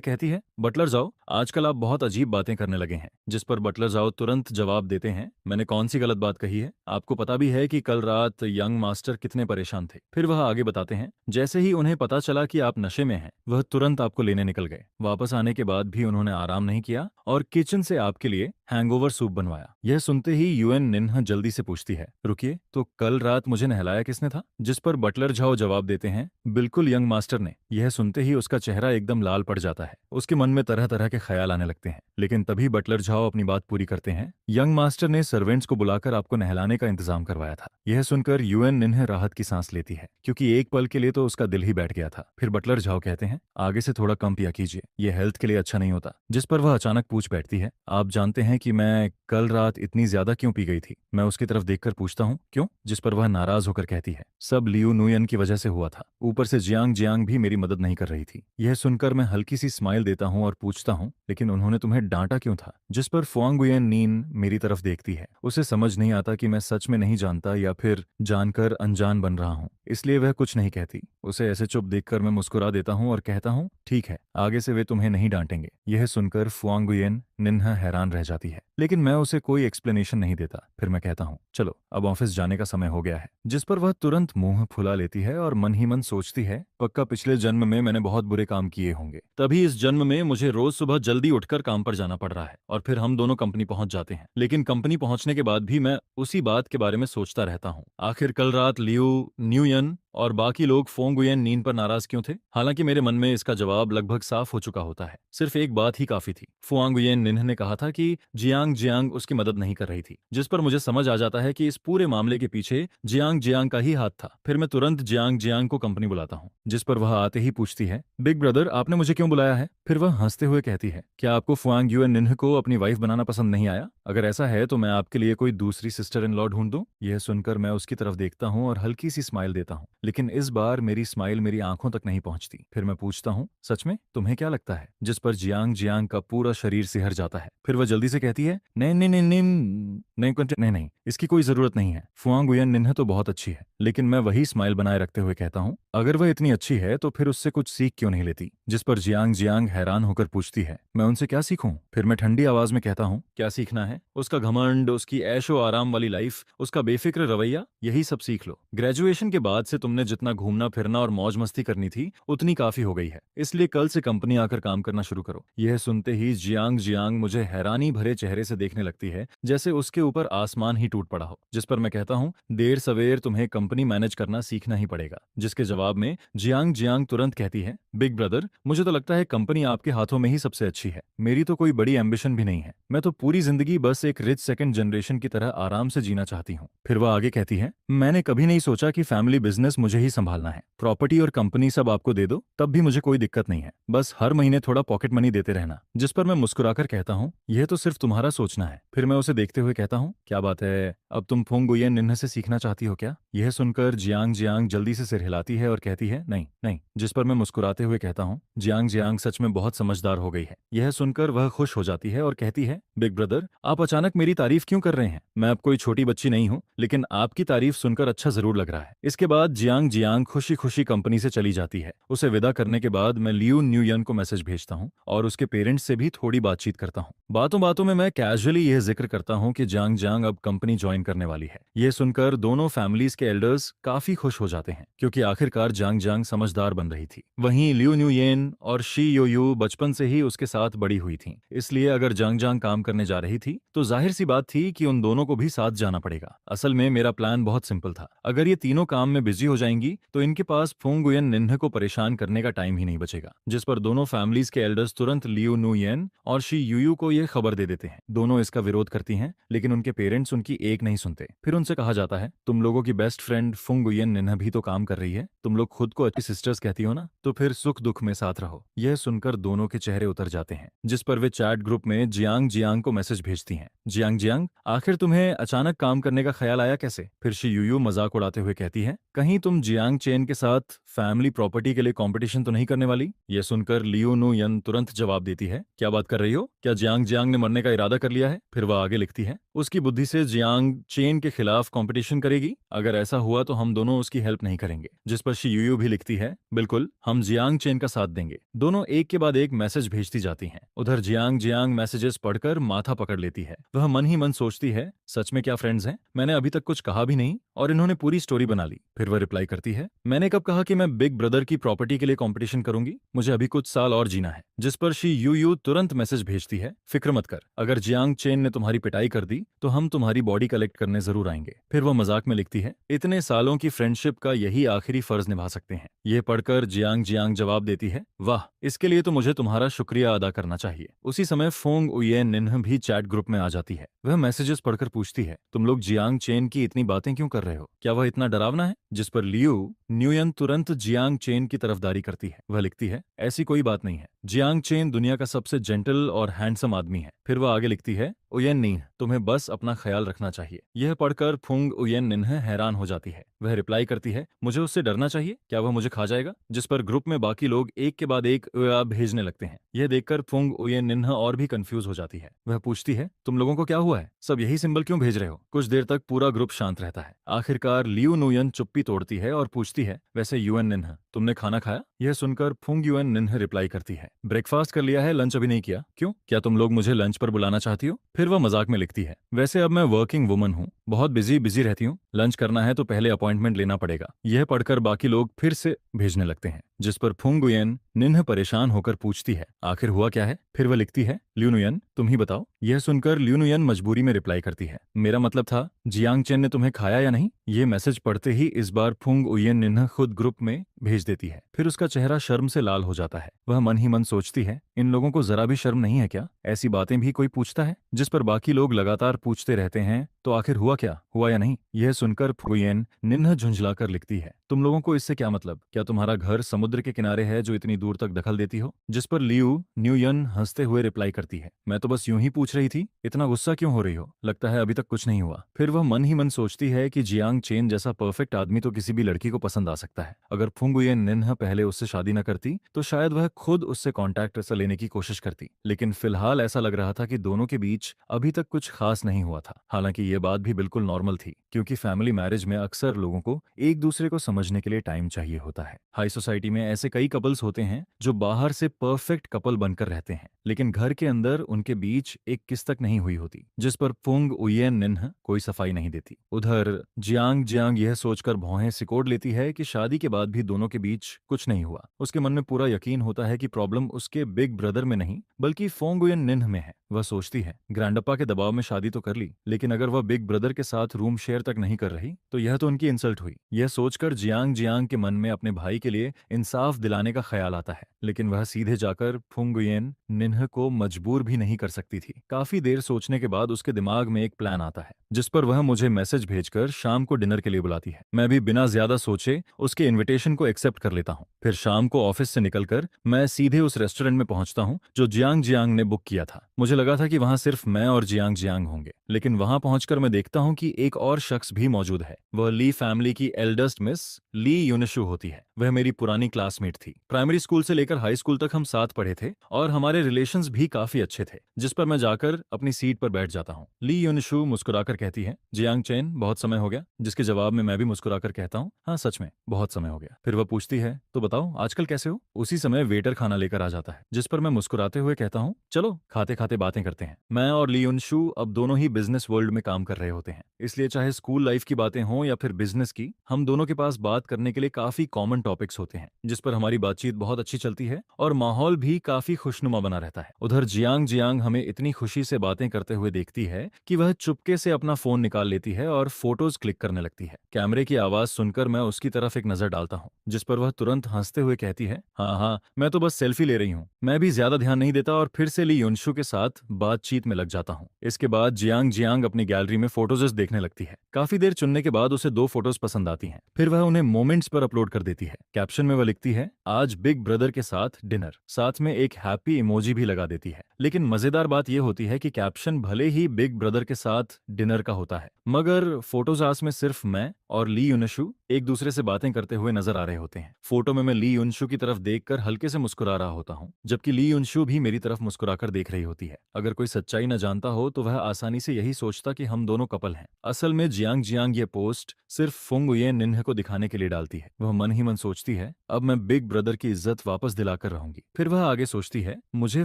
कहती है, बटलर जाओ, आजकल आप बहुत अजीब बातें करने लगे हैं। जिस पर बटलर जाओ तुरंत जवाब देते हैं, मैंने कौन सी गलत बात कही है? आपको पता भी है कि कल रात यंग मास्टर कितने परेशान थे। फिर वह आगे बताते हैं, जैसे ही उन्हें पता चला कि आप नशे में हैं, वह तुरंत आपको लेने निकल गए। वापस आने के बाद भी उन्होंने आराम नहीं किया और किचन से आपके लिए हैंगओवर सूप बनवाया। यह सुनते ही यूएन निन्ह जल्दी से पूछती है, रुकिए, तो कल रात मुझे नहलाया किसने था? जिस पर बटलर झाओ जवाब देते हैं, बिल्कुल यंग मास्टर ने। यह सुनते ही उसका चेहरा एकदम लाल पड़ जाता है। उसके मन में तरह तरह के ख्याल आने लगते हैं। लेकिन तभी बटलर झाओ अपनी बात पूरी करते हैं, यंग मास्टर ने सर्वेंट्स को बुलाकर आपको नहलाने का इंतजाम करवाया था। यह सुनकर यूएन निन्ह राहत की सांस लेती है, क्योंकि एक पल के लिए तो उसका दिल ही बैठ गया था। फिर बटलर झाओ कहते हैं, आगे से थोड़ा थोड़ा कम पिया कीजिए, ये हेल्थ के लिए अच्छा नहीं होता। जिस पर वह अचानक पूछ बैठती है, आप जानते हैं कि मैं कल रात इतनी ज्यादा क्यों पी गई थी? मैं उसकी तरफ देखकर पूछता हूँ, क्यों? जिस पर वह नाराज होकर कहती है, सब लियू नुयन की वजह से हुआ था, ऊपर से जियांग जियांग भी मेरी मदद नहीं कर रही थी। यह सुनकर मैं हल्की सी स्माइल देता हूँ और पूछता हूँ, लेकिन उन्होंने तुम्हें डांटा क्यों था? जिस पर फुआंगुयन नीन मेरी तरफ देखती है। उसे समझ नहीं आता कि मैं सच में नहीं जानता या फिर जानकर अनजान बन रहा हूँ, इसलिए वह कुछ नहीं कहती। उसे ऐसे चुप देखकर मैं मुस्कुरा देता हूँ और कहता हूँ, ठीक है, आगे से वे तुम्हें नहीं डांटेंगे। यह सुनकर फुआंगुयन निन्हा हैरान रह जाती है, लेकिन मैं उसे कोई एक्सप्लेनेशन नहीं देता। फिर मैं कहता हूँ, चलो अब ऑफिस जाने का समय हो गया है। जिस पर वह तुरंत मुंह फुला लेती है और मन ही मन सोचती है, पक्का पिछले जन्म में मैंने बहुत बुरे काम किए होंगे, तभी इस जन्म में मुझे रोज सुबह जल्दी उठकर काम पर जाना पड़ रहा है। और फिर हम दोनों कंपनी पहुंच जाते हैं, लेकिन कंपनी पहुंचने के बाद भी मैं उसी बात के बारे में सोचता रहता हूँ। आखिर कल रात लियू न्यूयन और बाकी लोग फोंगुयन नीन पर नाराज क्यों थे? हालांकि मेरे मन में इसका जवाब लगभग साफ हो चुका होता है। सिर्फ एक बात ही काफी थी। फुआंगुयन निन्ह ने कहा था कि जियांग जियांग उसकी मदद नहीं कर रही थी, जिस पर मुझे समझ आ जाता है कि इस पूरे मामले के पीछे जियांग जियांग का ही हाथ था। फिर मैं तुरंत जियांग जियांग को कंपनी बुलाता हूँ, जिस पर वह आते ही पूछती है, बिग ब्रदर आपने मुझे क्यों बुलाया है? फिर वह हंसते हुए कहती है, क्या आपको फुआंगुयन निन्ह को अपनी वाइफ बनाना पसंद नहीं आया? अगर ऐसा है तो मैं आपके लिए कोई दूसरी सिस्टर इन लॉ ढूंढ दूं? यह सुनकर मैं उसकी तरफ देखता हूँ और हल्की सी स्माइल देता हूँ, लेकिन इस बार मेरी स्माइल मेरी आंखों तक नहीं पहुंचती। फिर मैं पूछता हूँ, सच में तुम्हें क्या लगता है? जिस पर जियांग जियांग का पूरा शरीर सिहर जाता है। फिर वह जल्दी से कहती है, नहीं नहीं नहीं नहीं नहीं नहीं, इसकी कोई जरूरत नहीं है। फुआंगुयन निन्ह तो बहुत अच्छी है। लेकिन मैं वही स्माइल बनाए रखते हुए कहता हूँ, अगर वह इतनी अच्छी है तो फिर उससे कुछ सीख क्यों नहीं लेती? जिस पर जियांग जियांग हैरान होकर पूछती है, मैं उनसे क्या सीखूं? फिर मैं ठंडी आवाज में कहता हूँ, क्या सीखना है? उसका घमंड, उसकी ऐशो आराम वाली लाइफ, उसका बेफिक्र रवैया, यही सब सीख लो। ग्रेजुएशन के बाद से तुमने जितना घूमना फिरना और मौज मस्ती करनी थी उतनी काफी हो गई है, इसलिए कल से कंपनी आकर काम करना शुरू करो। यह सुनते ही जियांग जियांग मुझे हैरानी भरे चेहरे से देखने लगती है, जैसे उसके ऊपर आसमान ही टूट पड़ा हो। जिस पर मैं कहता हूँ, देर सवेर तुम्हें कंपनी मैनेज करना सीखना ही पड़ेगा। जिसके जवाब में जियांग जियांग तुरंत कहती है, बिग ब्रदर मुझे तो लगता है कंपनी आपके हाथों में ही सबसे अच्छी है। मेरी तो कोई बड़ी एम्बिशन भी नहीं है, मैं तो पूरी जिंदगी बस एक रिच सेकंड जनरेशन की तरह आराम से जीना चाहती हूँ। फिर वह आगे कहती है, मैंने कभी नहीं सोचा कि फैमिली बिजनेस मुझे ही संभालना है। प्रॉपर्टी और कंपनी सब आपको दे दो तब भी मुझे कोई दिक्कत नहीं है, बस हर महीने थोड़ा पॉकेट मनी देते रहना। जिस पर मैं मुस्कुराकर कहता हूँ, यह तो सिर्फ तुम्हारा सोचना है। फिर मैं उसे देखते हुए कहता हूँ, क्या बात है, अब तुम फुआंगुयन निन्ह से सीखना चाहती हो क्या? यह सुनकर जियांग जियांग जल्दी से सिर हिलाती है और कहती है, नहीं नहीं। जिस पर मैं मुस्कुराते हुए कहता हूँ, जियांग जियांग सच में बहुत समझदार हो गई है। यह सुनकर वह खुश हो जाती है और कहती है, बिग ब्रदर आप अचानक मेरी तारीफ क्यों कर रहे हैं? मैं अब कोई छोटी बच्ची नहीं हूँ, लेकिन आपकी तारीफ सुनकर अच्छा जरूर लग रहा है। इसके बाद जियांग जियांग खुशी खुशी कंपनी से चली जाती है। उसे विदा करने के बाद मैं लियू न्यूयन को मैसेज भेजता हूँ और उसके पेरेंट्स से भी थोड़ी बातचीत करता हूँ। बातों बातों में मैं कैजुअली यह जिक्र करता हूँ कि जियांग जियांग अब कंपनी ज्वाइन करने वाली है। यह सुनकर दोनों फैमिलीज के एल्डर्स काफी खुश हो जाते हैं, क्योंकि आखिरकार जियांग जियांग समझदार बन रही थी। वहीं लियू न्यूयन और शी योयू बचपन से ही उसके साथ बड़ी हुई थी, इसलिए अगर जियांग जियांग काम करने जा रही थी तो जाहिर सी बात थी कि उन दोनों को भी साथ जाना पड़ेगा। असल में मेरा प्लान बहुत सिंपल था, अगर ये तीनों काम में बिजी हो जाएंगी तो इनके पास फुआंगुयन निन्ह को परेशान करने का टाइम ही नहीं बचेगा। जिस पर दोनों फैमिलीज के एल्डर्स तुरंत लियू न्यूयन और शी यूयू को यह खबर दे देते हैं। दोनों इसका विरोध करती हैं, लेकिन उनके पेरेंट्स उनकी एक नहीं सुनते। फिर उनसे कहा जाता है, तुम लोगों की बेस्ट फ्रेंड फुआंगुयन निन्ह भी तो काम कर रही है, तुम लोग खुद को अच्छी सिस्टर्स कहती हो ना, तो फिर सुख दुख में साथ रहो। यह सुनकर दोनों के चेहरे उतर जाते हैं। जिस पर वे चैट ग्रुप में जियांग जियांग को मैसेज भेजती हैं, जियांग जियांग आखिर तुम्हें अचानक काम करने का ख्याल आया कैसे? फिर शी यूयू मजाक उड़ाते हुए कहती है, कहीं तुम जियांग चेन के साथ फैमिली प्रॉपर्टी के लिए कंपटीशन तो नहीं करने वाली? यह सुनकर लियू नुयन तुरंत जवाब देती है, क्या बात कर रही हो? क्या जियांग जियांग ने मरने का इरादा कर लिया है? फिर वह आगे लिखती है, उसकी बुद्धि से जियांग चेन के खिलाफ कंपटीशन करेगी? अगर ऐसा हुआ तो हम दोनों उसकी हेल्प नहीं करेंगे। जिस पर शी यूयू भी लिखती है, बिल्कुल हम जियांग चेन का साथ देंगे। दोनों एक के बाद एक मैसेज भेजती जाती हैं। उधर जियांग जियांग मैसेजेस पढ़कर माथा पकड़ लेती है। वह मन ही मन सोचती है, सच में क्या फ्रेंड्स हैं? मैंने अभी तक कुछ कहा भी नहीं और इन्होंने पूरी स्टोरी बना ली। फिर वह रिप्लाई करती है, मैंने कब कहा कि मैं बिग ब्रदर की प्रॉपर्टी के लिए कंपटीशन करूंगी? मुझे अभी कुछ साल और जीना है। जिस पर शी यूयू तुरंत मैसेज भेजती है, फिक्र मत कर, अगर जियांग चेन ने तुम्हारी पिटाई कर दी तो हम तुम्हारी बॉडी कलेक्ट करने जरूर आएंगे। फिर वह मजाक में लिखती है, इतने सालों की फ्रेंडशिप का यही आखिरी फर्ज निभा सकते हैं। यह पढ़कर जियांग जियांग जवाब देती है, वाह, इसके लिए तो मुझे तुम्हारा शुक्रिया अदा करना चाहिए। उसी समय फुआंगुयन निन्ह भी चैट ग्रुप में आ जाती है। वह मैसेजेस पढ़कर पूछती है, तुम लोग जियांग चेन की इतनी बातें क्यों कर रहे हो? क्या वह इतना डरावना है? जिस पर लियू न्यूयन तुरंत जियांग चेन की तरफदारी करती है। वह लिखती है, ऐसी कोई बात नहीं है। जियांग चेन दुनिया का सबसे जेंटल और हैंडसम आदमी है। फिर वह आगे लिखती है, उयेन निन्ह, तुम्हें बस अपना ख्याल रखना चाहिए। यह पढ़कर फुंग उयेन निन्ह हैरान हो जाती है। वह रिप्लाई करती है, मुझे उससे डरना चाहिए? क्या वह मुझे खा जाएगा? जिस पर ग्रुप में बाकी लोग एक के बाद एक भेजने लगते हैं। यह देखकर फुंग उयेन निन्ह और भी कंफ्यूज हो जाती है। वह पूछती है, तुम लोगों को क्या हुआ है? सब यही सिंबल क्यों भेज रहे हो? कुछ देर तक पूरा ग्रुप शांत रहता है। आखिरकार लियू नुयन चुप्पी तोड़ती है और पूछती है, वैसे युएन निन्ह, तुमने खाना खाया? यह सुनकर फुंग युएन निन्ह रिप्लाई करती है, ब्रेकफास्ट कर लिया है, लंच अभी नहीं किया। क्यों? क्या तुम लोग मुझे लंच पर बुलाना चाहती हो? फिर वह मजाक में लिखती है, वैसे अब मैं वर्किंग वुमन हूँ, बहुत बिजी रहती हूँ, लंच करना है तो पहले अपॉइंटमेंट लेना पड़ेगा। यह पढ़कर बाकी लोग फिर से भेजने लगते हैं। जिस पर फुंग गुयेन निन्ह परेशान होकर पूछती है, आखिर हुआ क्या है? फिर वह लिखती है, लियू नुयन, तुम ही बताओ। यह सुनकर लियू नुयन मजबूरी में रिप्लाई करती है, मेरा मतलब था जियांग चेन ने तुम्हें खाया या नहीं? ये मैसेज पढ़ते ही इस बार फुंग उयेन निन्ह खुद ग्रुप में भेज देती है। फिर उसका चेहरा शर्म से लाल हो जाता है। वह मन ही मन सोचती है, इन लोगों को जरा भी शर्म नहीं है क्या? ऐसी बातें भी कोई पूछता है? जिस पर बाकी लोग लगातार पूछते रहते हैं, तो आखिर हुआ क्या? हुआ या नहीं? यह सुनकर फुयेन निन्ह झुंझलाकर लिखती है, तुम लोगों को इससे क्या मतलब? क्या तुम्हारा घर समुद्र के किनारे है जो इतनी दूर तक दखल देती हो? जिस पर लियू न्यूयन हंसते हुए रिप्लाई करती है, मैं तो बस यूं ही पूछ रही थी, इतना गुस्सा क्यों हो रही हो? लगता है अभी तक कुछ नहीं हुआ। फिर वह मन ही मन सोचती है कि जियांग चेन जैसा परफेक्ट आदमी तो किसी भी लड़की को पसंद आ सकता है। अगर फुंगुयेन निन्ह पहले उससे शादी न करती तो शायद वह खुद उससे कांटेक्ट ऐसा लेने की कोशिश करती, लेकिन फिलहाल ऐसा लग रहा था कि दोनों के बीच अभी तक कुछ खास नहीं हुआ था। हालांकि ये बात भी बिल्कुल नॉर्मल थी, क्योंकि फैमिली मैरिज में अक्सर लोगों को एक दूसरे को समझने के लिए टाइम चाहिए होता है। हाई सोसाइटी में ऐसे कई कपल्स होते हैं जो बाहर से परफेक्ट कपल बनकर रहते हैं, लेकिन घर के अंदर उनके बीच एक किस तक नहीं हुई होती। जिस पर फुंग उयेन निन्ह कोई सफाई नहीं देती। उधर जियांग जियांग यह सोचकर भौहें सिकोड़ लेती है कि शादी के बाद भी दोनों के बीच कुछ नहीं हुआ। उसके मन में पूरा यकीन होता है कि प्रॉब्लम उसके बिग ब्रदर में नहीं बल्कि फुंग उयेन निन्ह में है। वह सोचती है, ग्रैंडअप्पा के दबाव में शादी तो कर ली, लेकिन अगर वह बिग ब्रदर के साथ रूम शेयर तक नहीं कर रही तो यह तो उनकी इंसल्ट हुई। यह सोचकर जियांग जियांग के मन में अपने भाई के लिए इंसाफ दिलाने का ख्याल आता है, लेकिन वह सीधे जाकर फुंगुयेन निन्ह को मजबूर भी नहीं कर सकती थी। काफी देर सोचने के बाद उसके दिमाग में एक प्लान आता है, जिस पर वह मुझे मैसेज भेजकर शाम को डिनर के लिए बुलाती है। मैं भी बिना ज्यादा सोचे उसके इन्विटेशन को एक्सेप्ट कर लेता हूँ। फिर शाम को ऑफिस से निकलकर मैं सीधे उस रेस्टोरेंट में पहुंचता हूँ जो जियांग जियांग ने बुक किया था। मुझे लगा था कि वहां सिर्फ मैं और जियांग जियांग होंगे, लेकिन वहां पहुंचकर मैं देखता हूं कि एक और शख्स भी मौजूद है। वह ली फैमिली की एल्डेस्ट मिस ली यूनिशु होती है। वह मेरी पुरानी क्लासमेट थी। प्राइमरी स्कूल से लेकर हाई स्कूल तक हम साथ पढ़े थे और हमारे रिलेशंस भी काफी अच्छे थे। जिस पर मैं जाकर अपनी सीट पर बैठ जाता हूँ। ली यूनिशु मुस्कुराकर कहती है, जियांग चेन, बहुत समय हो गया। जिसके जवाब में मैं भी मुस्कुराकर कहता हूँ, हाँ सच में बहुत समय हो गया। फिर वह पूछती है, तो बताओ आजकल कैसे हो? उसी समय वेटर खाना लेकर आ जाता है, जिस पर मैं मुस्कुराते हुए कहता हूँ, चलो खाते खाते बातें करते हैं। मैं और ली यूनिशु अब दोनों ही बिजनेस वर्ल्ड में काम कर रहे होते हैं, इसलिए चाहे स्कूल लाइफ की बातें हों या फिर बिजनेस की, हम दोनों के पास बात करने के लिए काफी कॉमन टॉपिक्स होते हैं, जिस पर हमारी बातचीत बहुत अच्छी चलती है और माहौल भी काफी खुशनुमा बना रहता है। उधर जियांग जियांग हमें इतनी खुशी से बातें करते हुए देखती है कि वह चुपके से अपना फोन निकाल लेती है और फोटोज क्लिक करने लगती है। कैमरे की आवाज सुनकर मैं उसकी तरफ एक नजर डालता हूँ, जिस पर वह तुरंत हंसते हुए कहती है, हाँ हाँ मैं तो बस सेल्फी ले रही हूँ। मैं भी ज्यादा ध्यान नहीं देता और फिर से ली युनशु के साथ बातचीत में लग जाता हूँ। इसके बाद जियांग जियांग अपनी गैलरी में फोटोज देखने लगती है। काफी देर चुनने के बाद उसे 2 फोटोज पसंद आती हैं। फिर वह उन्हें मोमेंट्स पर अपलोड कर देती है। कैप्शन में वह लिखती है, आज बिग ब्रदर के साथ डिनर, साथ में एक हैप्पी इमोजी भी लगा देती है। लेकिन मजेदार बात यह होती है कि कैप्शन भले ही बिग ब्रदर के साथ डिनर का होता है, मगर फोटोजास में सिर्फ मैं और ली युनशु एक दूसरे से बातें करते हुए नजर आ रहे होते हैं। फोटो में मैं ली युनशु की तरफ देखकर हल्के से मुस्कुरा रहा होता हूँ, जबकि ली युनशु भी मेरी तरफ मुस्कुराकर देख रही होती है। अगर कोई सच्चाई न जानता हो तो वह आसानी से यही सोचता कि हम दोनों कपल हैं। असल में जियांग जियांग ये पोस्ट सिर्फ फुंग ये निन्ह को दिखाने के लिए डालती है। वह मन ही मन सोचती है, अब मैं बिग ब्रदर की इज्जत वापस दिलाकर रहूंगी। फिर वह आगे सोचती है, मुझे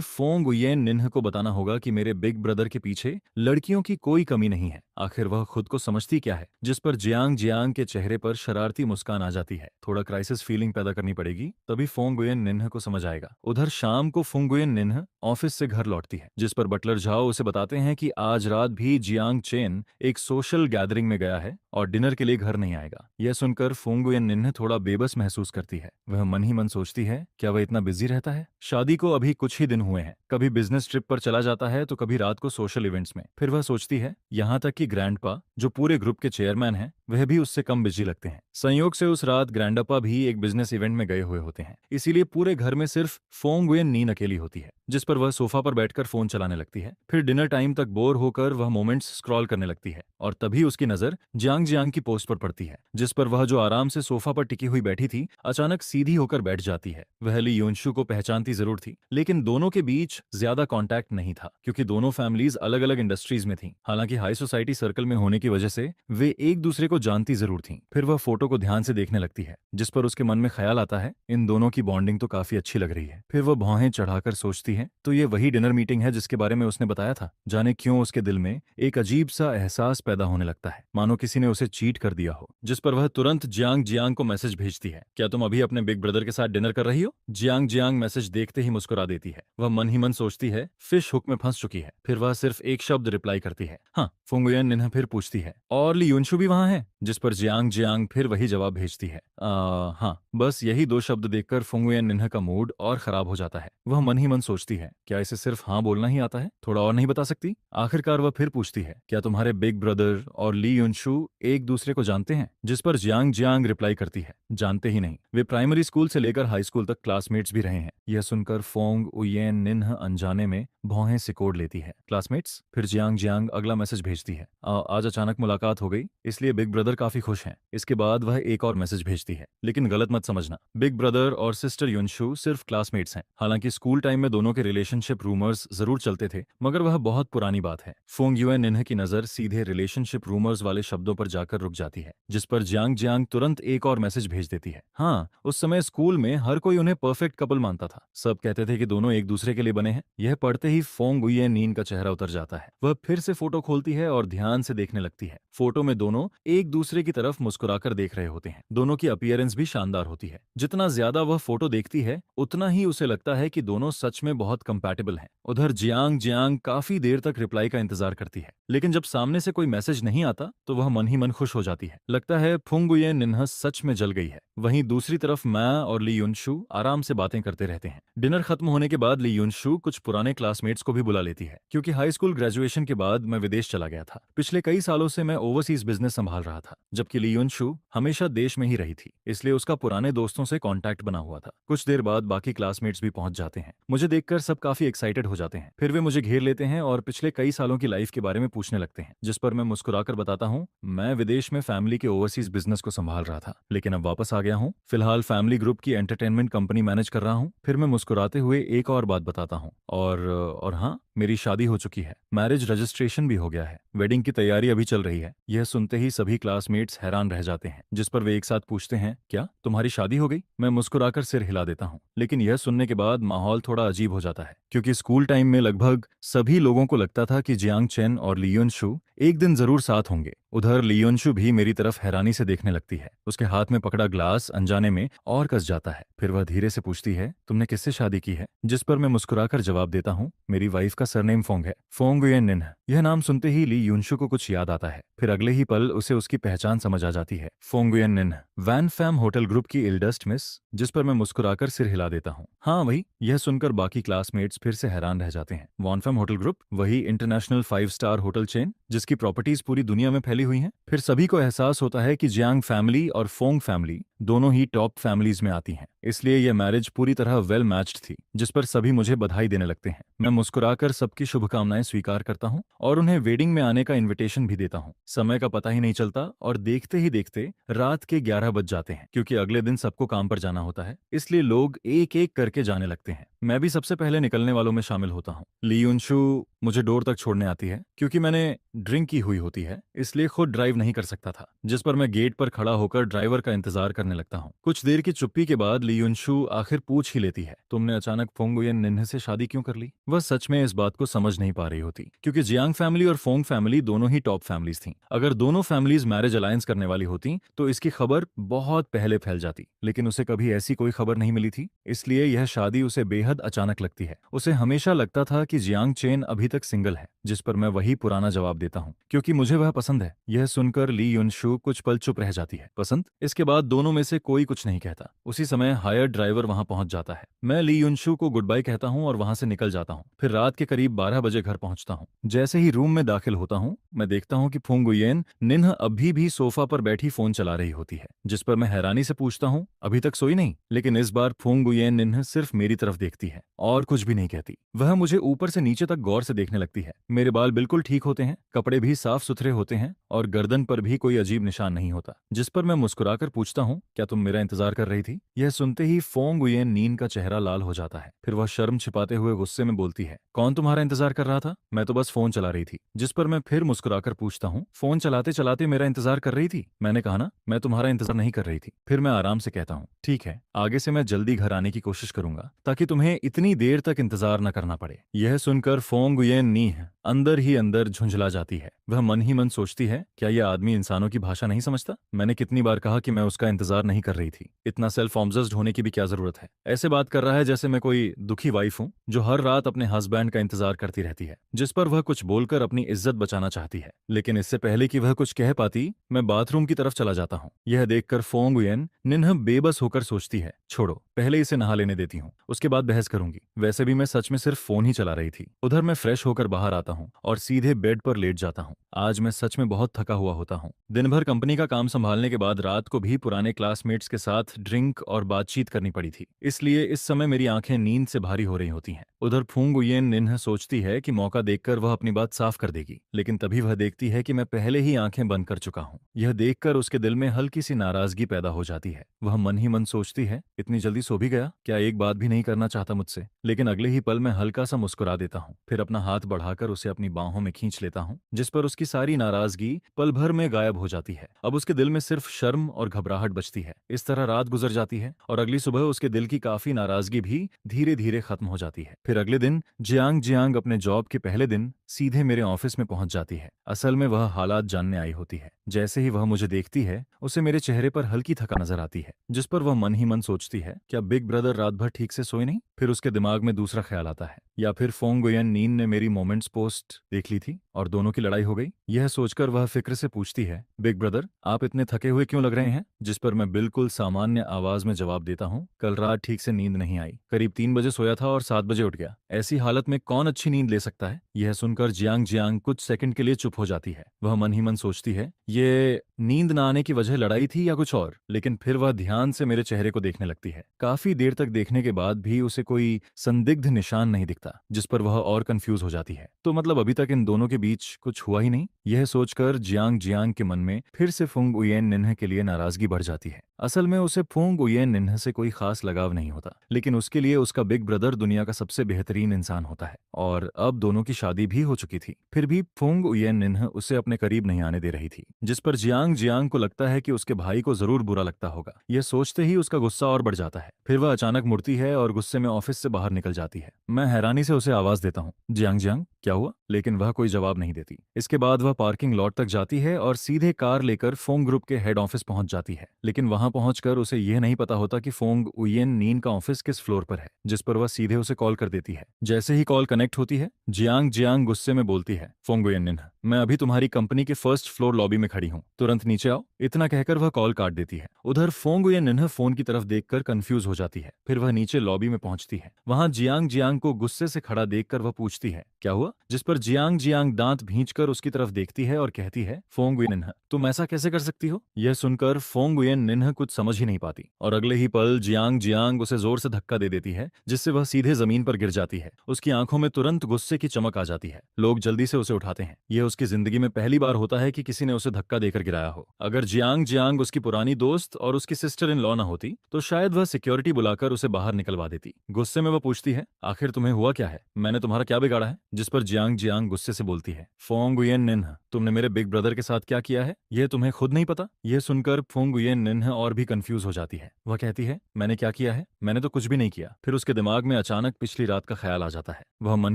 फुंग ये निन्ह को बताना होगा कि मेरे बिग ब्रदर के पीछे लड़कियों की कोई कमी नहीं है। आखिर वह खुद को समझती क्या है? जिस पर जियांग जियांग के चेहरे पर शरारती मुस्कान आ जाती है। थोड़ा क्राइसिस फीलिंग पैदा करनी पड़ेगी, तभी फोंगुयेन निन्ह को समझ आएगा। उधर शाम को फोंगुयेन निन्ह ऑफिस से घर लौटती है, जिस पर बटलर झाओ उसे बताते हैं कि आज रात भी जियांग चेन एक सोशल गैदरिंग में गया है और डिनर के लिए घर नहीं आएगा। यह सुनकर फोंगुयेन निन्ह थोड़ा बेबस महसूस करती है। वह मन ही मन सोचती है, क्या वह इतना बिजी रहता है? शादी को अभी कुछ ही दिन हुए हैं, कभी बिजनेस ट्रिप पर चला जाता है तो कभी रात को सोशल इवेंट्स में। फिर वह सोचती है, यहाँ तक कि कि ग्रैंडपा, जो पूरे ग्रुप के चेयरमैन हैं, वह भी उससे कम बिजी लगते हैं। संयोग से उस रात ग्रैंडपा भी एक बिजनेस इवेंट में गए हुए होते हैं, इसीलिए पूरे घर में सिर्फ फोंग गुयेन नीन अकेली होती है, जिस पर वह सोफा पर बैठकर फोन चलाने लगती है। फिर डिनर टाइम तक बोर होकर वह मोमेंट्स स्क्रॉल करने लगती है और तभी उसकी नजर जियांग जियांग की पोस्ट पर पड़ती है, जिस पर वह जो आराम से सोफा पर टिकी हुई बैठी थी अचानक सीधी होकर बैठ जाती है। वह ली योनशु को पहचानती जरूर थी, लेकिन दोनों के बीच ज्यादा कांटेक्ट नहीं था क्योंकि दोनों फैमिलीज अलग अलग इंडस्ट्रीज में थीं। हालांकि हाई सोसाइटी सर्कल में होने की वजह से वे एक दूसरे को जानती जरूर थीं। फिर वह फोटो को ध्यान से देखने लगती है, जिस पर उसके मन में ख्याल आता है इन दोनों की बॉन्डिंग तो काफी अच्छी लग रही है। फिर वह भौहें चढ़ाकर सोचती है तो ये वही डिनर मीटिंग है जिसके बारे में उसने बताया था। जाने क्यों उसके दिल में एक अजीब सा एहसास पैदा होने लगता है, मानो किसी ने उसे चीट कर दिया हो, जिस पर वह तुरंत जियांग जियांग को मैसेज भेजती है, क्या तुम अभी अपने बिग ब्रदर के साथ डिनर कर रही हो? जियांग जियांग मैसेज देखते ही मुस्कुरा देती है। वह मन ही मन सोचती है फिश हुक में फंस चुकी है। फिर वह सिर्फ एक शब्द रिप्लाई करती है, हाँ। फुंगुयन निन्हा फिर पूछती है, और ली युनशु भी वहां है? जिस पर जियांग जियांग फिर वही जवाब भेजती है, हाँ। बस यही दो शब्द देखकर फुंगुयन निन्हा का मूड और खराब हो जाता है। वह मन ही मन सोचती है, क्या इसे सिर्फ हाँ बोलना ही आता है, थोड़ा और नहीं बता सकती? आखिरकार वह फिर पूछती है, क्या तुम्हारे बिग ब्रदर और ली युनशु एक दूसरे को जानते हैं? जिस पर जियांग जियांग रिप्लाई करती है, जानते ही नहीं, वे प्राइमरी स्कूल से लेकर हाई स्कूल तक क्लासमेट्स भी रहे हैं। यह सुनकर फोंग उयेन निन्ह अनजाने में भौहें सिकोड़ लेती है। क्लासमेट्स? फिर जियांग जियांग अगला मैसेज भेजती है, आज अचानक मुलाकात हो गई इसलिए बिग ब्रदर काफी खुश हैं। इसके बाद वह एक और मैसेज भेजती है, लेकिन गलत मत समझना, बिग ब्रदर और सिस्टर युनशु सिर्फ क्लासमेट्स हैं। हालांकि स्कूल टाइम में दोनों के रिलेशनशिप रूमर्स जरूर चलते थे, मगर वह बहुत पुरानी बात है। फोंग युएन निन्ह की नजर सीधे रिलेशनशिप रूमर्स वाले शब्दों पर जाकर रुक जाती है, जिस पर जियांग जियांग तुरंत एक और मैसेज भेज देती है, हाँ। उस समय स्कूल में हर कोई उन्हें परफेक्ट कपल मानता था, सब कहते थे कि दोनों एक दूसरे के लिए बने हैं। यह पढ़ते ही फोंग उयेन नीन का चेहरा उतर जाता है। वह फिर से फोटो खोलती है और ध्यान से देखने लगती है। फोटो में दोनों एक दूसरे की तरफ मुस्कुराकर देख रहे होते हैं। दोनों की अपीयरेंस भी शानदार होती है। जितना ज्यादा वह फोटो देखती है उतना ही उसे लगता है कि दोनों सच में बहुत कंपैटिबल हैं। उधर जियांग जियांग काफी देर तक रिप्लाई का इंतजार करती है, लेकिन जब सामने से कोई मैसेज नहीं आता तो वह मन ही मन खुश हो जाती है। लगता है फुंगुये निन्हा सच में जल गई है। वहीं दूसरी तरफ मैं और ली युनशु आराम से बातें करते रहते हैं। डिनर खत्म होने के बाद ली युनशु कुछ पुराने क्लासमेट्स को भी बुला लेती है, क्योंकि हाई स्कूल ग्रेजुएशन के बाद मैं विदेश चला गया था। पिछले कई सालों से मैं ओवरसीज बिजनेस संभाल रहा था, जबकि ली युनशु हमेशा देश में ही रही थी, इसलिए उसका पुराने दोस्तों से कांटेक्ट बना हुआ था। कुछ देर बाद बाकी क्लासमेट्स भी पहुंच जाते हैं। मुझे देखकर सब काफी एक्साइटेड हो जाते हैं। फिर वे मुझे घेर लेते हैं और पिछले कई सालों की लाइफ के बारे में पूछने लगते हैं, जिस पर मैं मुस्कुराकर बताता हूँ मैं विदेश में फैमिली के ओवरसीज बिजनेस को संभाल रहा था, लेकिन अब वापस आ गया हूँ। फिलहाल फैमिली ग्रुप की एंटरटेनमेंट कंपनी मैनेज कर रहा हूँ। फिर मैं मुस्कुराते हुए एक और बात बताता हूँ, और हाँ, मेरी शादी हो चुकी है, मैरिज रजिस्ट्रेशन भी हो गया है, वेडिंग की तैयारी अभी चल रही है। यह सुनते ही सभी क्लासमेट्स हैरान रह जाते हैं, जिस पर वे एक साथ पूछते हैं, क्या तुम्हारी शादी हो गई? मैं मुस्कुराकर सिर हिला देता हूँ, लेकिन यह सुनने के बाद माहौल थोड़ा अजीब हो जाता है, क्योंकि स्कूल टाइम में लगभग सभी लोगों को लगता था कि जियांग चेन और ली युनशु एक दिन जरूर साथ होंगे। उधर ली युनशु भी मेरी तरफ हैरानी से देखने लगती है। उसके हाथ में पकड़ा ग्लास अनजाने में और कस जाता है। फिर वह धीरे से पूछती है, तुमने किससे शादी की है? जिस पर मैं मुस्कुराकर जवाब देता हूँ, मेरी वाइफ का सरनेम फोंग है, फोंग गुयेन निन्ह। यह नाम सुनते ही ली युनशु को कुछ याद आता है। फिर अगले ही पल उसे उसकी पहचान समझ आ जाती है, Phong Nguyen Ninh, Van Pham hotel group की इल्डेस्ट मिस। जिस पर मैं मुस्कुराकर सिर हिला देता हूँ, हाँ वही। यह सुनकर बाकी क्लासमेट्स फिर से हैरान रह जाते हैं। वॉन फैम होटल ग्रुप, वही इंटरनेशनल 5 स्टार होटल चेन जिसकी प्रॉपर्टीज पूरी दुनिया में फैली हुई हैं। फिर सभी को एहसास होता है कि जियांग फैमिली और फोंग फैमिली दोनों ही टॉप फैमिलीज में आती हैं, इसलिए यह मैरिज पूरी तरह वेल मैच्ड थी, जिस पर सभी मुझे बधाई देने लगते हैं। मैं मुस्कुराकर सबकी शुभकामनाएं स्वीकार करता हूं और उन्हें वेडिंग में आने का इनविटेशन भी देता हूं। समय का पता ही नहीं चलता और देखते ही देखते रात के 11 बज जाते हैं, क्योंकि अगले दिन सबको काम पर जाना होता है, इसलिए लोग एक एक करके जाने लगते हैं। मैं भी सबसे पहले निकलने वालों में शामिल होता हूँ। ली युनशु मुझे डोर तक छोड़ने आती है, क्योंकि मैंने ड्रिंक की हुई होती है, इसलिए खुद ड्राइव नहीं कर सकता था, जिस पर मैं गेट पर खड़ा होकर ड्राइवर का इंतजार करने लगता हूँ। कुछ देर की चुप्पी के बाद ली युनशु आखिर पूछ ही लेती है, तुमने अचानक फोंग गुयेन निन्ह से शादी क्यों कर ली? वह सच में इस बात को समझ नहीं पा रही होती, क्योंकि जियांग फैमिली और फोंग फैमिली दोनों ही टॉप फैमिलीज थीं। अगर दोनों फैमिलीज मैरिज अलायंस करने वाली होती तो इसकी खबर बहुत पहले फैल जाती, लेकिन उसे कभी ऐसी कोई खबर नहीं मिली थी, इसलिए यह शादी उसे बेहद बेहद अचानक लगती है। उसे हमेशा लगता था कि जियांग चेन अभी तक सिंगल है, जिस पर मैं वही पुराना जवाब देता हूँ, क्योंकि मुझे वह पसंद है। यह सुनकर ली युनशु कुछ पल चुप रह जाती है। पसंद? इसके बाद दोनों में से कोई कुछ नहीं कहता। उसी समय हायर ड्राइवर वहां पहुंच जाता है। मैं ली युनशु को गुड बाय कहता हूं और वहां से निकल जाता हूं। फिर रात के करीब 12 बजे घर पहुंचता हूं। जैसे ही रूम में दाखिल होता हूं, मैं देखता हूं कि फुंग गुयेन निन्ह अभी भी सोफा पर बैठी फोन चला रही होती है, जिस पर मैं हैरानी से पूछता हूं, अभी तक सोई नहीं? लेकिन इस बार फुंग गुयेन निन्ह सिर्फ मेरी तरफ देखती है और कुछ भी नहीं कहती। वह मुझे ऊपर से नीचे तक गौर से देखने लगती है। मेरे बाल बिल्कुल ठीक होते हैं, कपड़े भी साफ सुथरे होते हैं और गर्दन पर भी कोई अजीब निशान नहीं होता, जिस पर मैं मुस्कुराकर पूछता हूँ, क्या तुम मेरा इंतजार कर रही थी? यह सुनते ही फोंग गुयेन नीन का चेहरा लाल हो जाता है। फिर वह शर्म छिपाते हुए गुस्से में बोलती है, कौन तुम्हारा इंतजार कर रहा था? मैं तो बस फोन चला रही थी। जिस पर मैं फिर मुस्कुराकर पूछता हूँ, फोन चलाते चलाते मेरा इंतजार कर रही थी? मैंने कहा ना, मैं तुम्हारा इंतजार नहीं कर रही थी। फिर मैं आराम से कहता हूँ, ठीक है, आगे से मैं जल्दी घर आने की कोशिश करूंगा ताकि तुम्हें इतनी देर तक इंतजार न करना पड़े। यह सुनकर फोंग गुयेन नीह अंदर ही अंदर झुंझला जाती है। वह मन ही मन सोचती है, क्या यह आदमी इंसानों की भाषा नहीं समझता? मैंने कितनी बार कहा कि मैं उसका इंतजार नहीं कर रही थी। इतना सेल्फ ऑब्सेस्ड होने की भी क्या जरूरत है? ऐसे बात कर रहा है जैसे मैं कोई दुखी वाइफ हूं जो हर रात अपने हस्बैंड का इंतजार करती रहती है, जिस पर वह कुछ बोलकर अपनी इज्जत बचाना चाहती है। लेकिन इससे पहले कि वह कुछ कह पाती, मैं बाथरूम की तरफ चला जाता हूँ। यह देखकर फोंग गुयेन निन्ह बेबस होकर सोचती है, छोड़ो, पहले इसे नहा लेने देती हूँ, उसके बाद बहस करूंगी। वैसे भी मैं सच में सिर्फ फोन ही चला रही थी। उधर मैं फ्रेश होकर बाहर आता हूँ और सीधे बेड पर लेट जाता हूँ। आज मैं सच में बहुत थका हुआ होता हूँ। दिन भर कंपनी का काम संभालने के बाद रात को भी पुराने क्लासमेट्स के साथ ड्रिंक और बातचीत करनी पड़ी थी, इसलिए इस समय मेरी आंखें नींद से भारी हो रही होती हैं। उधर फुंग गुयेन निन्ह सोचती है कि मौका देखकर वह अपनी बात साफ कर देगी, लेकिन तभी वह देखती है कि मैं पहले ही आंखें बंद कर चुका हूँ। यह देखकर उसके दिल में हल्की सी नाराजगी पैदा हो जाती है। वह मन ही मन सोचती है, इतनी जल्दी सो भी गया? क्या एक बात भी नहीं करना चाहता मुझसे? लेकिन अगले ही पल मैं हल्का सा मुस्कुरा देता हूँ। फिर अपना हाथ बढ़ाकर उसे अपनी बाहों में खींच लेता हूँ, जिस पर उसकी सारी नाराजगी पल भर में गायब हो जाती है। अब उसके दिल में सिर्फ शर्म और घबराहट बचती है। इस तरह रात गुजर जाती है और अगली सुबह उसके दिल की काफी नाराजगी भी धीरे धीरे खत्म हो जाती है। फिर अगले दिन जियांग जियांग अपने जॉब के पहले दिन सीधे मेरे ऑफिस में पहुंच जाती है। असल में वह हालात जानने आई होती है। जैसे ही वह मुझे देखती है, उसे मेरे चेहरे पर हल्की थका नजर आती है, जिस पर वह मन ही मन सोचती है, क्या बिग ब्रदर रात भर ठीक से सोए नहीं? फिर उसके दिमाग में दूसरा ख्याल आता है, या फिर फोंग गुयेन नीन ने मेरी मोमेंट्स पोस्ट देख ली थी और दोनों की लड़ाई हो गई। यह सोचकर वह फिक्र से पूछती है, बिग ब्रदर आप इतने थके हुए क्यों लग रहे हैं? जिस पर मैं बिल्कुल सामान्य आवाज में जवाब देता हूँ, कल रात ठीक से नींद नहीं आई, करीब 3 बजे सोया था और 7 बजे उठ गया। ऐसी हालत में कौन अच्छी नींद ले सकता है? यह सुनकर जियांग जियांग कुछ सेकंड के लिए चुप हो जाती है। वह मन ही मन सोचती है, ये नींद न आने की वजह लड़ाई थी या कुछ और। लेकिन फिर वह ध्यान से मेरे चेहरे को देखने लगती है। काफी देर तक देखने के बाद भी उसे कोई संदिग्ध निशान नहीं दिखता, जिस पर वह और कंफ्यूज हो जाती है। तो मतलब अभी तक इन दोनों के बीच कुछ हुआ ही नहीं? यह सोचकर जियांग जियांग के मन में फिर से फुंग उयेन निन्ह के लिए नाराजगी बढ़ जाती है। असल में उसे फुंग उयेन निन्ह से कोई खास लगाव नहीं होता, लेकिन उसके लिए उसका बिग ब्रदर दुनिया का सबसे बेहतरीन इंसान होता है और अब दोनों की शादी भी हो चुकी थी। फिर भी फुंग उयेन निन्ह उसे अपने करीब नहीं आने दे रही थी, जिस पर जियांग जियांग को लगता है कि उसके भाई को जरूर बुरा लगता होगा। यह सोचते ही उसका गुस्सा और बढ़ जाता है। फिर वह अचानक मुड़ती है और गुस्से में ऑफिस से बाहर निकल जाती है। मैं हैरानी से उसे आवाज देता हूँ, जियांग जियांग क्या हुआ? लेकिन वह कोई जवाब नहीं देती। इसके बाद वह पार्किंग लॉट तक जाती है और सीधे कार लेकर फोंग ग्रुप के हेड ऑफिस पहुंच जाती है। लेकिन वहां पहुंचकर उसे यह नहीं पता होता कि फोंग उयेन नीन का ऑफिस किस फ्लोर पर है, जिस पर वह सीधे उसे कॉल कर देती है। जैसे ही कॉल कनेक्ट होती है, जियांग जियांग गुस्से में बोलती है, फोंग उयेन निन्ह मैं अभी तुम्हारी कंपनी के फर्स्ट फ्लोर लॉबी में खड़ी हूँ, तुरंत नीचे आओ। इतना कहकर वह कॉल काट देती है। उधर फोंग उयेन निन्ह फोन की तरफ देखकर कंफ्यूज हो जाती है। फिर वह नीचे लॉबी में पहुंचती है। वहां जियांग जियांग को गुस्से से खड़ा देखकर वह पूछती है, क्या हुआ? जिस पर जियांग जियांग दांत भींचकर उसकी तरफ देखती है और कहती है, फोंग उयेन निन्ह तुम ऐसा कैसे कर सकती हो? यह सुनकर फोंग उयेन निन्ह कुछ समझ ही नहीं पाती और अगले ही पल जियांग जियांग उसे जोर से धक्का दे देती है, जिससे वह सीधे जमीन पर गिर जाती है। उसकी आंखों में तुरंत गुस्से की चमक आ जाती है। लोग जल्दी से उसे उठाते हैं। यह उसकी जिंदगी में पहली बार होता है कि किसी ने उसे धक्का देकर गिराया हो। अगर जियांग जियांग उसकी पुरानी दोस्त और उसकी सिस्टर इन लॉ न होती तो शायद वह सिक्योरिटी बुलाकर उसे बाहर निकलवा देती। गुस्से में वह पूछती है, आखिर तुम्हें हुआ क्या है? मैंने तुम्हारा क्या बिगाड़ा है? जिस पर जियांग जियांग गुस्से से बोलती है, फोंग उयेन निन्ह तुमने मेरे बिग ब्रदर के साथ क्या किया है यह तुम्हें खुद नहीं पता? यह सुनकर फोंग उयेन निन्ह और भी कंफ्यूज हो जाती है। वह कहती है, मैंने क्या किया है? मैंने तो कुछ भी नहीं किया। फिर उसके दिमाग में अचानक पिछली रात का ख्याल आ जाता है। वह मन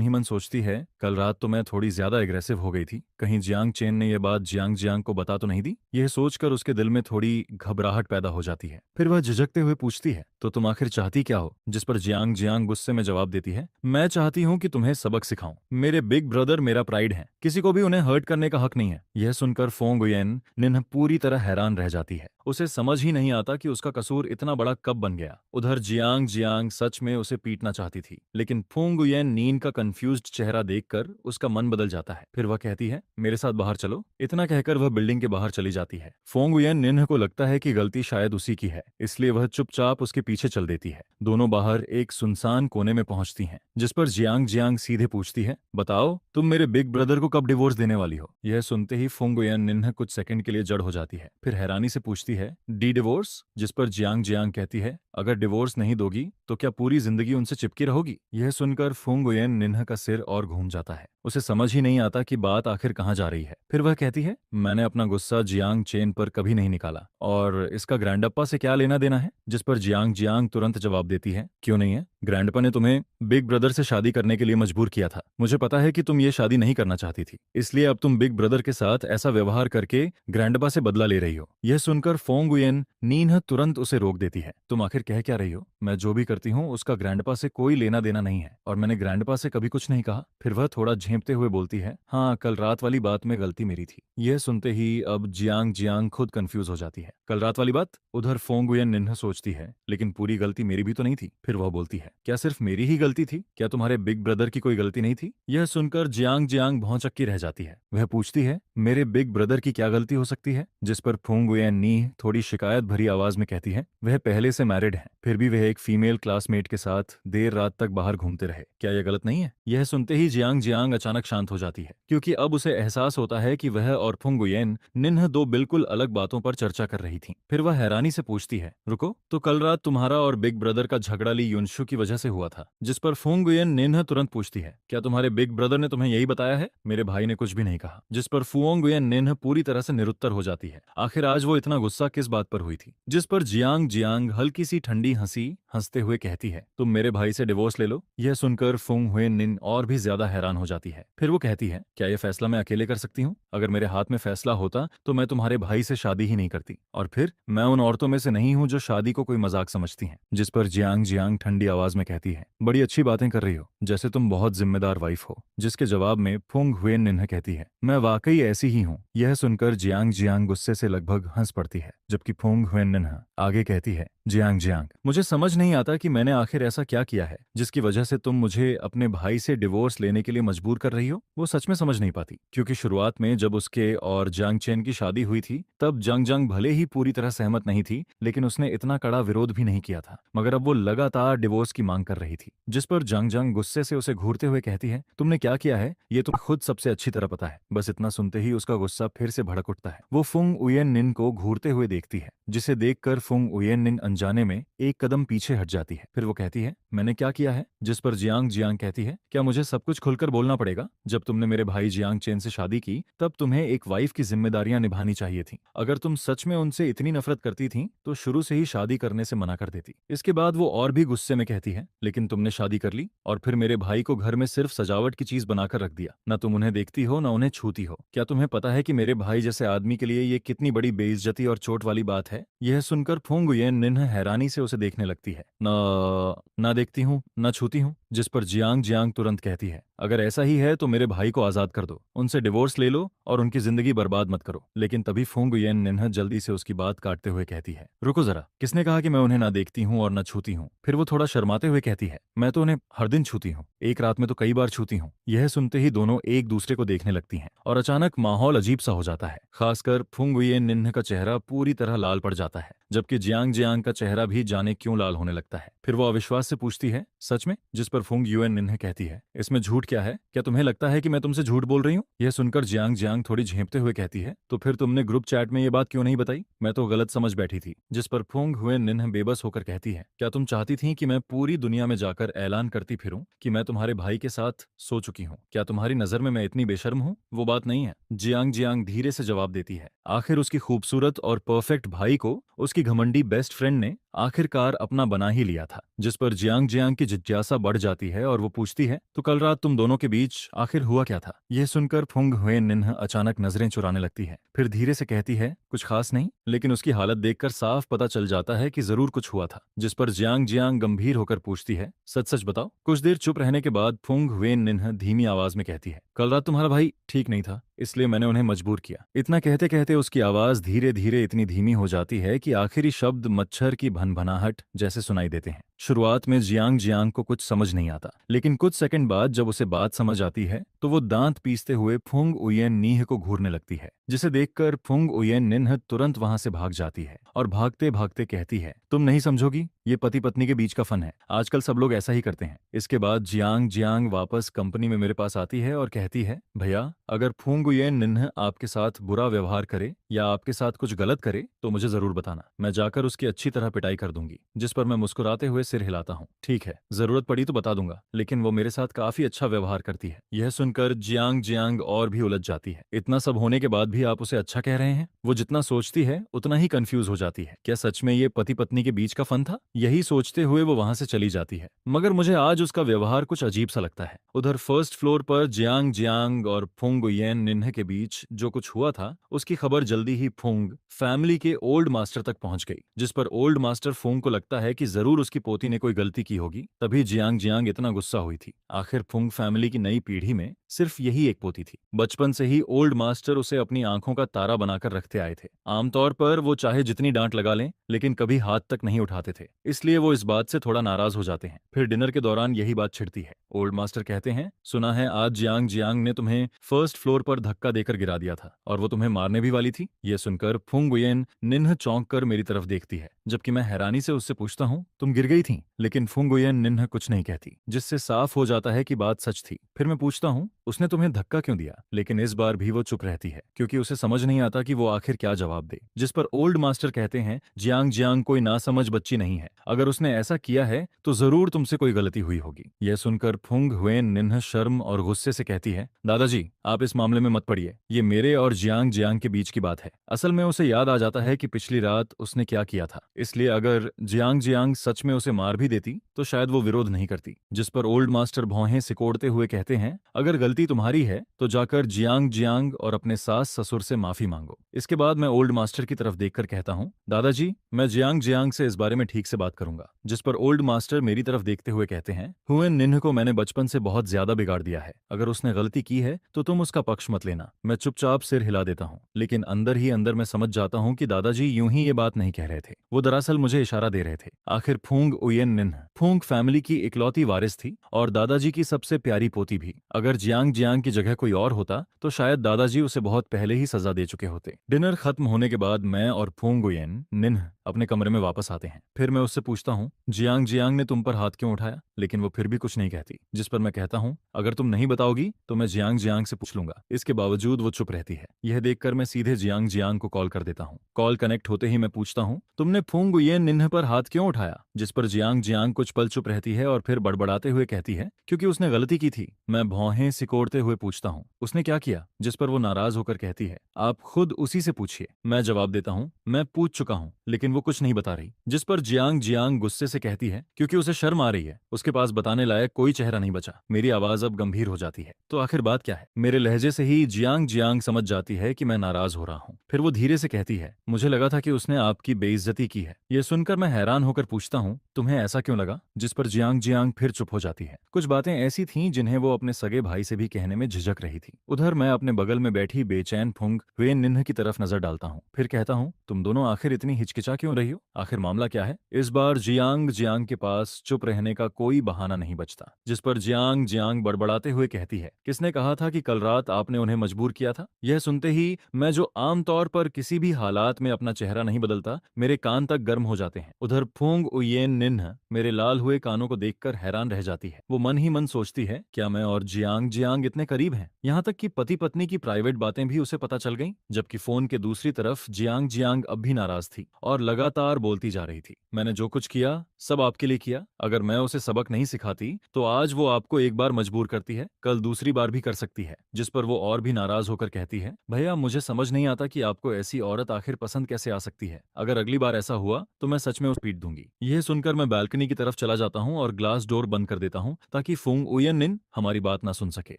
ही मन सोचती है, कल रात तो मैं थोड़ी ज्यादा एग्रेसिव हो गई थी, कहीं जियांग चेन ने यह बात जियांग जियांग को बता तो नहीं दी? यह सोचकर उसके दिल में थोड़ी घबराहट पैदा हो जाती है। फिर वह झिझकते हुए पूछती है, तो तो तुम आखिर चाहती क्या हो? जिस पर जियांग जियांग गुस्से में जवाब देती है, मैं चाहती हूँ कि तुम्हें सबक सिखाऊं। मेरे बिग ब्रदर मेरा प्राइड है, किसी को भी उन्हें हर्ट करने का हक नहीं है। यह सुनकर फोंग गुयेन निन्ह पूरी तरह हैरान रह जाती है। उसे समझ ही नहीं आता कि उसका कसूर इतना बड़ा कब बन गया। उधर जियांग जियांग सच में उसे पीटना चाहती थी, लेकिन फोंग गुयेन नीन का कंफ्यूज्ड चेहरा देखकर उसका मन बदल जाता है। फिर वह कहती है, मेरे साथ बाहर चलो। इतना कहकर वह बिल्डिंग के बाहर चली जाती है। फोंग गुयेन निन्ह को लगता है कि गलती शायद उसी की है, इसलिए वह चुपचाप उसके पीछे चल देती है। दोनों बाहर एक सुनसान कोने में पहुंचती हैं, जिस पर जियांग जियांग सीधे पूछती है, बताओ तुम मेरे बिग ब्रदर को कब डिवोर्स देने वाली हो? यह सुनते ही फोंग गुयेन निन्ह कुछ सेकंड के लिए जड़ हो जाती है, फिर हैरानी से पूछती है, डी डिवोर्स? जिस पर जियांग जियांग कहती है, अगर डिवोर्स नहीं दोगी तो क्या पूरी जिंदगी उनसे चिपकी रहोगी? यह सुनकर फोंग गुयेन निन्ह का सिर और घूम जाता है। उसे समझ ही नहीं आता कि बात आखिर कहाँ जा रही है। फिर वह कहती है, मैंने अपना गुस्सा जियांग चेन पर कभी नहीं निकाला, और इसका ग्रैंडअप्पा से क्या लेना देना है? जिस पर जियांग जियांग तुरंत जवाब देती है, क्यों नहीं है? ग्रैंडपा ने तुम्हें बिग ब्रदर से शादी करने के लिए मजबूर किया था। मुझे पता है कि तुम ये शादी नहीं करना चाहती थी, इसलिए अब तुम बिग ब्रदर के साथ ऐसा व्यवहार करके ग्रैंडपा से बदला ले रही हो। यह सुनकर फोंग गुयेन नीन्ह तुरंत उसे रोक देती है। तुम आखिर कह क्या रही हो? मैं जो भी करती हूँ उसका ग्रैंडपा से कोई लेना देना नहीं है, और मैंने ग्रैंडपा से कभी कुछ नहीं कहा। फिर वह थोड़ा झेंपते हुए बोलती है, हाँ, कल रात वाली बात में गलती मेरी थी। यह सुनते ही अब जियांग जियांग खुद कंफ्यूज हो जाती है। कल रात वाली बात? उधर फोंग गुयेन निन्ह सोचती है, लेकिन पूरी गलती मेरी भी तो नहीं थी। फिर वह बोलती है, क्या सिर्फ मेरी ही गलती थी? क्या तुम्हारे बिग ब्रदर की कोई गलती नहीं थी? यह सुनकर जियांग जियांग भौंचक्की रह जाती है। वह पूछती है, मेरे बिग ब्रदर की क्या गलती हो सकती है? जिस पर फोंग गुयेन नी थोड़ी शिकायत भरी आवाज में कहती है, वह पहले से मैरिड है, फिर भी वह एक फीमेल क्लासमेट के साथ देर रात तक बाहर घूमते रहे। क्या यह गलत नहीं है? यह सुनते ही जियांग जियांग अचानक शांत हो जाती है, क्योंकि अब उसे एहसास होता है कि वह और फोंग गुयेन निन्ह दो बिल्कुल अलग बातों पर चर्चा कर रही थी। फिर वह हैरानी से पूछती है, रुको, तो कल रात तुम्हारा और बिग ब्रदर का झगड़ा ली युनशु की वजह से हुआ था? जिस पर फोंग गुयेन निन्ह तुरंत पूछती है, क्या तुम्हारे बिग ब्रदर ने तुम्हें यही बताया है? मेरे भाई ने कुछ भी नहीं कहा। जिस पर फुओंग गुयेन निन्ह पूरी तरह से निरुत्तर हो जाती है। आखिर आज वो इतना गुस्सा किस बात पर हुई थी? जिस पर जियांग जियांग हल्की सी ठंडी हंसी हंसते हुए कहती है, तुम मेरे भाई से डिवोर्स ले लो। यह सुनकर फुंग हुए निन और भी ज्यादा हैरान हो जाती है। फिर वो कहती है, क्या यह फैसला मैं अकेले कर सकती हूँ? अगर मेरे हाथ में फैसला होता तो मैं तुम्हारे भाई से शादी ही नहीं करती, और फिर मैं उन औरतों में से नहीं हूँ जो शादी को कोई मजाक समझती हैं। जिस पर जियांग जियांग ठंडी आवाज में कहती है, बड़ी अच्छी बातें कर रही हो, जैसे तुम बहुत जिम्मेदार वाइफ हो। जिसके जवाब में फुंग हुएन निन्ह कहती है, मैं वाकई ऐसी ही हूँ। यह सुनकर जियांग जियांग गुस्से से लगभग हंस पड़ती है, जबकि फुंग हुएन निन्ह आगे कहती है, जियांग जियांग, मुझे समझ नहीं आता कि मैंने आखिर ऐसा क्या किया है जिसकी वजह से तुम मुझे अपने भाई से डिवोर्स लेने के लिए मजबूर कर रही हो। वो सच में समझ नहीं पाती, क्योंकि शुरुआत में जब उसके और जांग चेन की शादी हुई थी तब जंग जंग भले ही पूरी तरह सहमत नहीं थी, लेकिन उसने इतना कड़ा विरोध भी नहीं किया था। मगर अब वो लगातार डिवोर्स की मांग कर रही थी। जिस पर जंग जंग गुस्से से उसे घूरते हुए कहती है, तुमने क्या किया है ये तुम्हें खुद सबसे अच्छी तरह पता है। बस इतना सुनते ही उसका गुस्सा फिर से भड़क उठता है। वो फुंग उयेन निन को घूरते हुए देखती है, जिसे देखकर फुंग उयेन निन अनजाने में एक कदम पीछे हट जाती है। फिर वो कहती है, मैंने क्या किया है? जिस पर जियांग जियांग कहती है, क्या मुझे सब कुछ खुलकर बोलना पड़ेगा? जब तुमने मेरे भाई जियांग चेन से शादी की तब तुम्हें एक वाइफ की जिम्मेदारियां निभानी चाहिए थी। अगर तुम सच में उनसे इतनी नफरत करती थी तो शुरू से ही शादी करने से मना कर देती। इसके बाद वो और भी गुस्से में कहती है, लेकिन तुमने शादी कर ली और फिर मेरे भाई को घर में सिर्फ सजावट की चीज बनाकर रख दिया। न तुम उन्हें देखती हो न उन्हें छूती हो। क्या तुम्हें पता है कि मेरे भाई जैसे आदमी के लिए ये कितनी बड़ी बेइज्जती और चोट वाली बात है? यह सुनकर फुंग उयेन निन्ह हैरानी से उसे देखने लगती है। ना देखती हूँ न छूती हूँ। जिस पर जियांग जियांग तुरंत कहती है, अगर ऐसा ही है तो मेरे भाई को आजाद कर दो, उनसे डिवोर्स ले लो और उनकी जिंदगी बर्बाद मत करो। लेकिन तभी फुंग उयेन निन्ह जल्दी से उसकी बात काटते हुए कहती है, रुको जरा, किसने कहा कि मैं उन्हें ना देखती हूँ और न छूती हूँ? फिर वो थोड़ा शर्माते हुए कहती है, मैं तो उन्हें हर दिन छूती हूँ, एक रात में तो कई बार छूती हूँ। यह सुनते ही दोनों एक दूसरे को देखने लगती हैं और अचानक माहौल अजीब सा हो जाता है। खासकर फुंग उयेन निन्ह का चेहरा पूरी तरह लाल पड़ जाता है, जबकि जियांग जियांग का चेहरा भी जाने क्यों लाल होने लगता है। फिर वो अविश्वास से पूछती है, सच में? जिस पर फुंग युएन निन्ह कहती है, इसमें झूठ क्या है? क्या तुम्हें लगता है कि मैं तुमसे झूठ बोल रही हूँ? यह सुनकर जियांग जियांग थोड़ी झेंपते हुए कहती है, तो फिर तुमने ग्रुप चैट में ये बात क्यों नहीं बताई? मैं तो गलत समझ बैठी थी। जिस पर फुंग हुएन निन्ह बेबस होकर कहती है, क्या तुम चाहती थी कि मैं पूरी दुनिया में जाकर ऐलान करती फिरूं कि मैं तुम्हारे भाई के साथ सो चुकी हूँ? क्या तुम्हारी नजर में मैं इतनी बेशर्म हूँ? वो बात नहीं है। जियांग जियांग धीरे से जवाब देती है। आखिर उसकी खूबसूरत और परफेक्ट भाई को उसकी उसकी घमंडी बेस्ट फ्रेंड ने आखिरकार अपना बना ही लिया था। जिस पर जियांग जियांग की जिज्ञासा बढ़ जाती है और वो पूछती है, तो कल रात तुम दोनों के बीच आखिर हुआ क्या था? यह सुनकर फुंग हुए निन्ह अचानक नजरें चुराने लगती है, फिर धीरे से कहती है, कुछ खास नहीं, लेकिन उसकी हालत देखकर साफ पता चल जाता है कि जरूर कुछ हुआ था। जिस पर जियांग जियांग गंभीर होकर पूछती है, सच सच बताओ। कुछ देर चुप रहने के बाद फुंग हुए निन्ह धीमी आवाज में कहती है, कल रात तुम्हारा भाई ठीक नहीं था, इसलिए मैंने उन्हें मजबूर किया। इतना कहते कहते उसकी आवाज धीरे धीरे इतनी धीमी हो जाती है कि आखिरी शब्द मच्छर की भनभनाहट जैसे सुनाई देते हैं। शुरुआत में जियांग जियांग को कुछ समझ नहीं आता, लेकिन कुछ सेकंड बाद जब उसे बात समझ आती है तो वो दांत पीसते हुए फुंग उयेन नीह को घूरने लगती है, जिसे देखकर फुंग उयेन निन्ह तुरंत वहां से भाग जाती है और भागते भागते कहती है, तुम नहीं समझोगी, ये पति पत्नी के बीच का फन है, आजकल सब लोग ऐसा ही करते हैं। इसके बाद जियांग जियांग वापस कंपनी में मेरे पास आती है और कहती है, भैया अगर फुंग उयेन निन्ह आपके साथ बुरा व्यवहार करे या आपके साथ कुछ गलत करे तो मुझे जरूर बताना, मैं जाकर उसकी अच्छी तरह पिटाई कर दूंगी। जिस पर मैं मुस्कुराते हुए सिर हिलाता हूँ, ठीक है, जरूरत पड़ी तो बता दूंगा, लेकिन वो मेरे साथ काफी अच्छा व्यवहार करती है। यह सुनकर जियांग जियांग और भी उलझ जाती है, इतना सब होने के बाद भी आप उसे अच्छा कह रहे हैं? वो जितना सोचती है उतना ही कंफ्यूज हो जाती है, क्या सच में ये पति पत्नी के बीच का फन था? यही सोचते हुए वो वहां से चली जाती है, मगर मुझे आज उसका व्यवहार कुछ अजीब सा लगता है। उधर फर्स्ट फ्लोर पर जियांग जियांग और फुंग उयेन निन्ह के बीच जो कुछ हुआ था उसकी खबर जल्दी ही फुंग फैमिली के ओल्ड मास्टर तक पहुंच गई। जिस पर ओल्ड मास्टर फुंग को लगता है कि जरूर उसकी पोती ने कोई गलती की होगी, तभी जियांग जियांग इतना गुस्सा हुई थी। आखिर फुंग फैमिली की नई पीढ़ी में सिर्फ यही एक पोती थी। बचपन से ही ओल्ड मास्टर उसे अपनी आंखों का तारा बनाकर रखते आए थे। आमतौर पर वो चाहे जितनी डांट लगा लें, लेकिन कभी हाथ तक नहीं उठाते थे, इसलिए वो इस बात से थोड़ा नाराज हो जाते हैं। फिर डिनर के दौरान यही बात छिड़ती है। ओल्ड मास्टर कहते हैं, सुना है आज जियांग जियांग ने तुम्हें फर्स्ट फ्लोर पर धक्का देकर गिरा दिया था और वो तुम्हें मारने भी वाली थी। ये सुनकर फुंग उयेन निन्ह चौंक कर मेरी तरफ देखती है, जबकि मैं हैरानी से उससे पूछता हूँ, तुम गिर गई थी? लेकिन फुंग उयेन निन्ह कुछ नहीं कहती, जिससे साफ हो जाता है कि बात सच थी। फिर मैं पूछता हूँ, उसने तुम्हें धक्का क्यों दिया? लेकिन इस बार भी वो चुप रहती है, क्योंकि उसे समझ नहीं आता कि वो आखिर क्या जवाब दे। जिस पर ओल्ड मास्टर कहते हैं, जियांग जियांग कोई नासमझ बच्ची नहीं है, अगर उसने ऐसा किया है तो जरूर तुमसे कोई गलती हुई होगी। यह सुनकर फुंग हुएन निन्ह शर्म और गुस्से से कहती है, दादाजी आप इस मामले में मत पड़िए, ये मेरे और जियांग जियांग के बीच की बात है। असल में उसे याद आ जाता है कि पिछली रात उसने क्या किया था, इसलिए अगर जियांग जियांग सच में उसे मार भी देती तो शायद वो विरोध नहीं करती। जिस पर ओल्ड मास्टर भौहें सिकोड़ते हुए कहते हैं, अगर गलती तुम्हारी है तो जाकर जियांग जियांग और अपने सास ससुर से माफी मांगो। इसके बाद मैं ओल्ड मास्टर की तरफ देखकर कहता हूँ, दादाजी मैं जियांग जियांग से इस बारे में ठीक से बात करूंगा। जिस पर ओल्ड मास्टर मेरी तरफ देखते हुए कहते हैं, हुएन निन्ह को मैंने बचपन से बहुत ज्यादा बिगाड़ दिया है, अगर उसने गलती की है तो तुम उसका पक्ष मत लेना। मैं चुपचाप सिर हिला देता हूँ, लेकिन अंदर ही अंदर मैं समझ जाता हूँ कि दादाजी यूं ही ये बात नहीं कह रहे थे, वो दरअसल मुझे इशारा दे रहे थे। आखिर फुंग उयेन निन्ह फुंग फैमिली की इकलौती वारिस थी और दादाजी की सबसे प्यारी पोती भी। अगर जियांग जियांग की जगह कोई और होता तो शायद दादाजी उसे बहुत पहले ही सजा दे चुके होते। डिनर खत्म होने के बाद मैं और फुंग उयेन निन्ह अपने कमरे में वापस आते हैं। फिर मैं उससे पूछता हूँ, जियांग जियांग ने तुम पर हाथ क्यों उठाया? लेकिन वो फिर भी कुछ नहीं कहती। जिस पर मैं कहता हूँ, अगर तुम नहीं बताओगी तो मैं जियांग जियांग से पूछ लूंगा। इसके बावजूद वो चुप रहती है। यह देखकर मैं सीधे जियांग जियांग को कॉल कर देता हूँ। कॉल कनेक्ट होते ही मैं पूछता हूँ, तुमने फुंग उयेन निन्ह पर हाथ क्यों उठाया? जिस पर जियांग जियांग कुछ पल चुप रहती है और फिर बड़बड़ाते हुए कहती है, क्योंकि उसने गलती की थी। मैं भौहें सिकोड़ते हुए पूछता हूँ, उसने क्या किया? जिस पर वो नाराज होकर कहती है, आप खुद उसी से पूछिए। मैं जवाब देता हूँ, मैं पूछ चुका हूँ, लेकिन वो कुछ नहीं बता रही। जिस पर जियांग जियांग गुस्से से कहती है, क्योंकि उसे शर्म आ रही है, उसके पास बताने लायक कोई चेहरा नहीं बचा। मेरी आवाज अब गंभीर हो जाती है, तो आखिर बात क्या है? मेरे लहजे से ही जियांग जियांग समझ जाती है कि मैं नाराज हो रहा हूँ। फिर वो धीरे से कहती है, मुझे लगा था कि उसने आपकी बेइज्जती की है। यह सुनकर मैं हैरान होकर पूछता हूँ, तुम्हें ऐसा क्यों लगा? जिस पर जियांग जियांग फिर चुप हो जाती है। कुछ बातें ऐसी थीं जिन्हें वो अपने सगे भाई से भी कहने में झिझक रही थी। उधर मैं अपने बगल में बैठी बेचैन फुंग हुएन निन्ह की तरफ नजर डालता हूँ। फिर कहता हूँ, तुम दोनों आखिर इतनी हिचकिचा क्यों रही हो? आखिर मामला क्या है? इस बार जियांग जियांग के पास चुप रहने का कोई बहाना नहीं बचता। जिस पर जियांग जियांग बड़बड़ाते हुए कहती है, किसने कहा था कि कल रात आपने उन्हें मजबूर किया था? यह सुनते ही मैं, जो आमतौर पर किसी भी हालात में अपना चेहरा नहीं बदलता, मेरे कान तक गर्म हो जाते हैं। उधर फुंग उयेन निन्ह मेरे लाल हुए कानों को देखकर हैरान रह जाती है। वो मन ही मन सोचती है, क्या मैं और जियांग जियांग इतने करीब हैं? यहाँ तक कि पति पत्नी की प्राइवेट बातें भी उसे पता चल गईं। जबकि फोन के दूसरी तरफ जियांग जियांग अब भी नाराज थी और लगातार बोलती जा रही थी, मैंने जो कुछ किया सब आपके लिए किया। अगर मैं उसे सबक सबक नहीं सिखाती तो आज वो आपको एक बार मजबूर करती है, कल दूसरी बार भी कर सकती है। जिस पर वो और भी नाराज होकर कहती है, भैया मुझे समझ नहीं आता कि आपको ऐसी औरत आखिर पसंद कैसे आ सकती है। अगर अगली बार ऐसा हुआ तो मैं सच में उस पीट दूंगी। यह सुनकर मैं बालकनी की तरफ चला जाता हूँ और ग्लास डोर बंद कर देता हूँ ताकि फुंग उयेन निन हमारी बात ना सुन सके।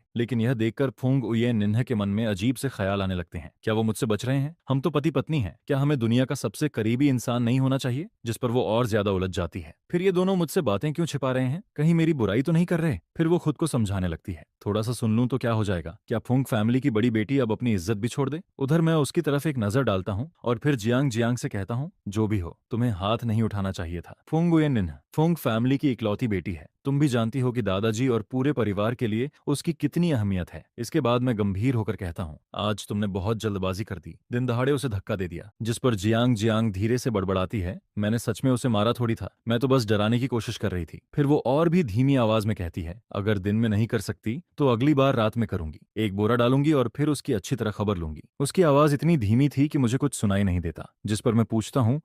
लेकिन यह देखकर फुंग उयेन निन्ह के मन में अजीब से ख्याल आने लगते हैं। क्या वो मुझसे बच रहे हैं? हम तो पति पत्नी हैं। क्या हमें दुनिया का सबसे करीबी इंसान नहीं होना चाहिए? जिस पर वो और ज्यादा उलझ जाती है। फिर ये दोनों मुझसे बातें क्यों छिपा रहे हैं? कहीं मेरी बुराई तो नहीं कर रहे? फिर वो खुद को समझाने लगती है, थोड़ा सा सुन लूं तो क्या हो जाएगा? क्या फुंग फैमिली की बड़ी बेटी अब अपनी इज्जत भी छोड़ दे? उधर मैं उसकी तरफ एक नजर डालता हूँ और फिर जियांग जियांग से कहता हूँ, जो भी हो तुम्हें हाथ नहीं उठाना चाहिए था। फुंग उयेन निन्ह फुंग फैमिली की इकलौती बेटी है। तुम भी जानती हो कि दादाजी और पूरे परिवार के लिए उसकी कितनी अहमियत है। इसके बाद मैं गंभीर होकर कहता हूँ, आज तुमने बहुत जल्दबाजी कर दी, दिन दहाड़े उसे धक्का दे दिया। जिस पर जियांग जियांग धीरे से बड़बड़ाती है, मैंने सच में उसे मारा थोड़ी था, मैं तो बस डराने की कोशिश कर रही थी। फिर वो और भी धीमी आवाज में कहती है, अगर दिन में नहीं कर सकती तो अगली बार रात में करूंगी। एक बोरा डालूंगी और फिर उसकी अच्छी तरह खबर लूंगी। उसकी आवाज इतनी धीमी थी कि मुझे कुछ सुनाई नहीं देता। जिस पर मैं पूछता हूँ,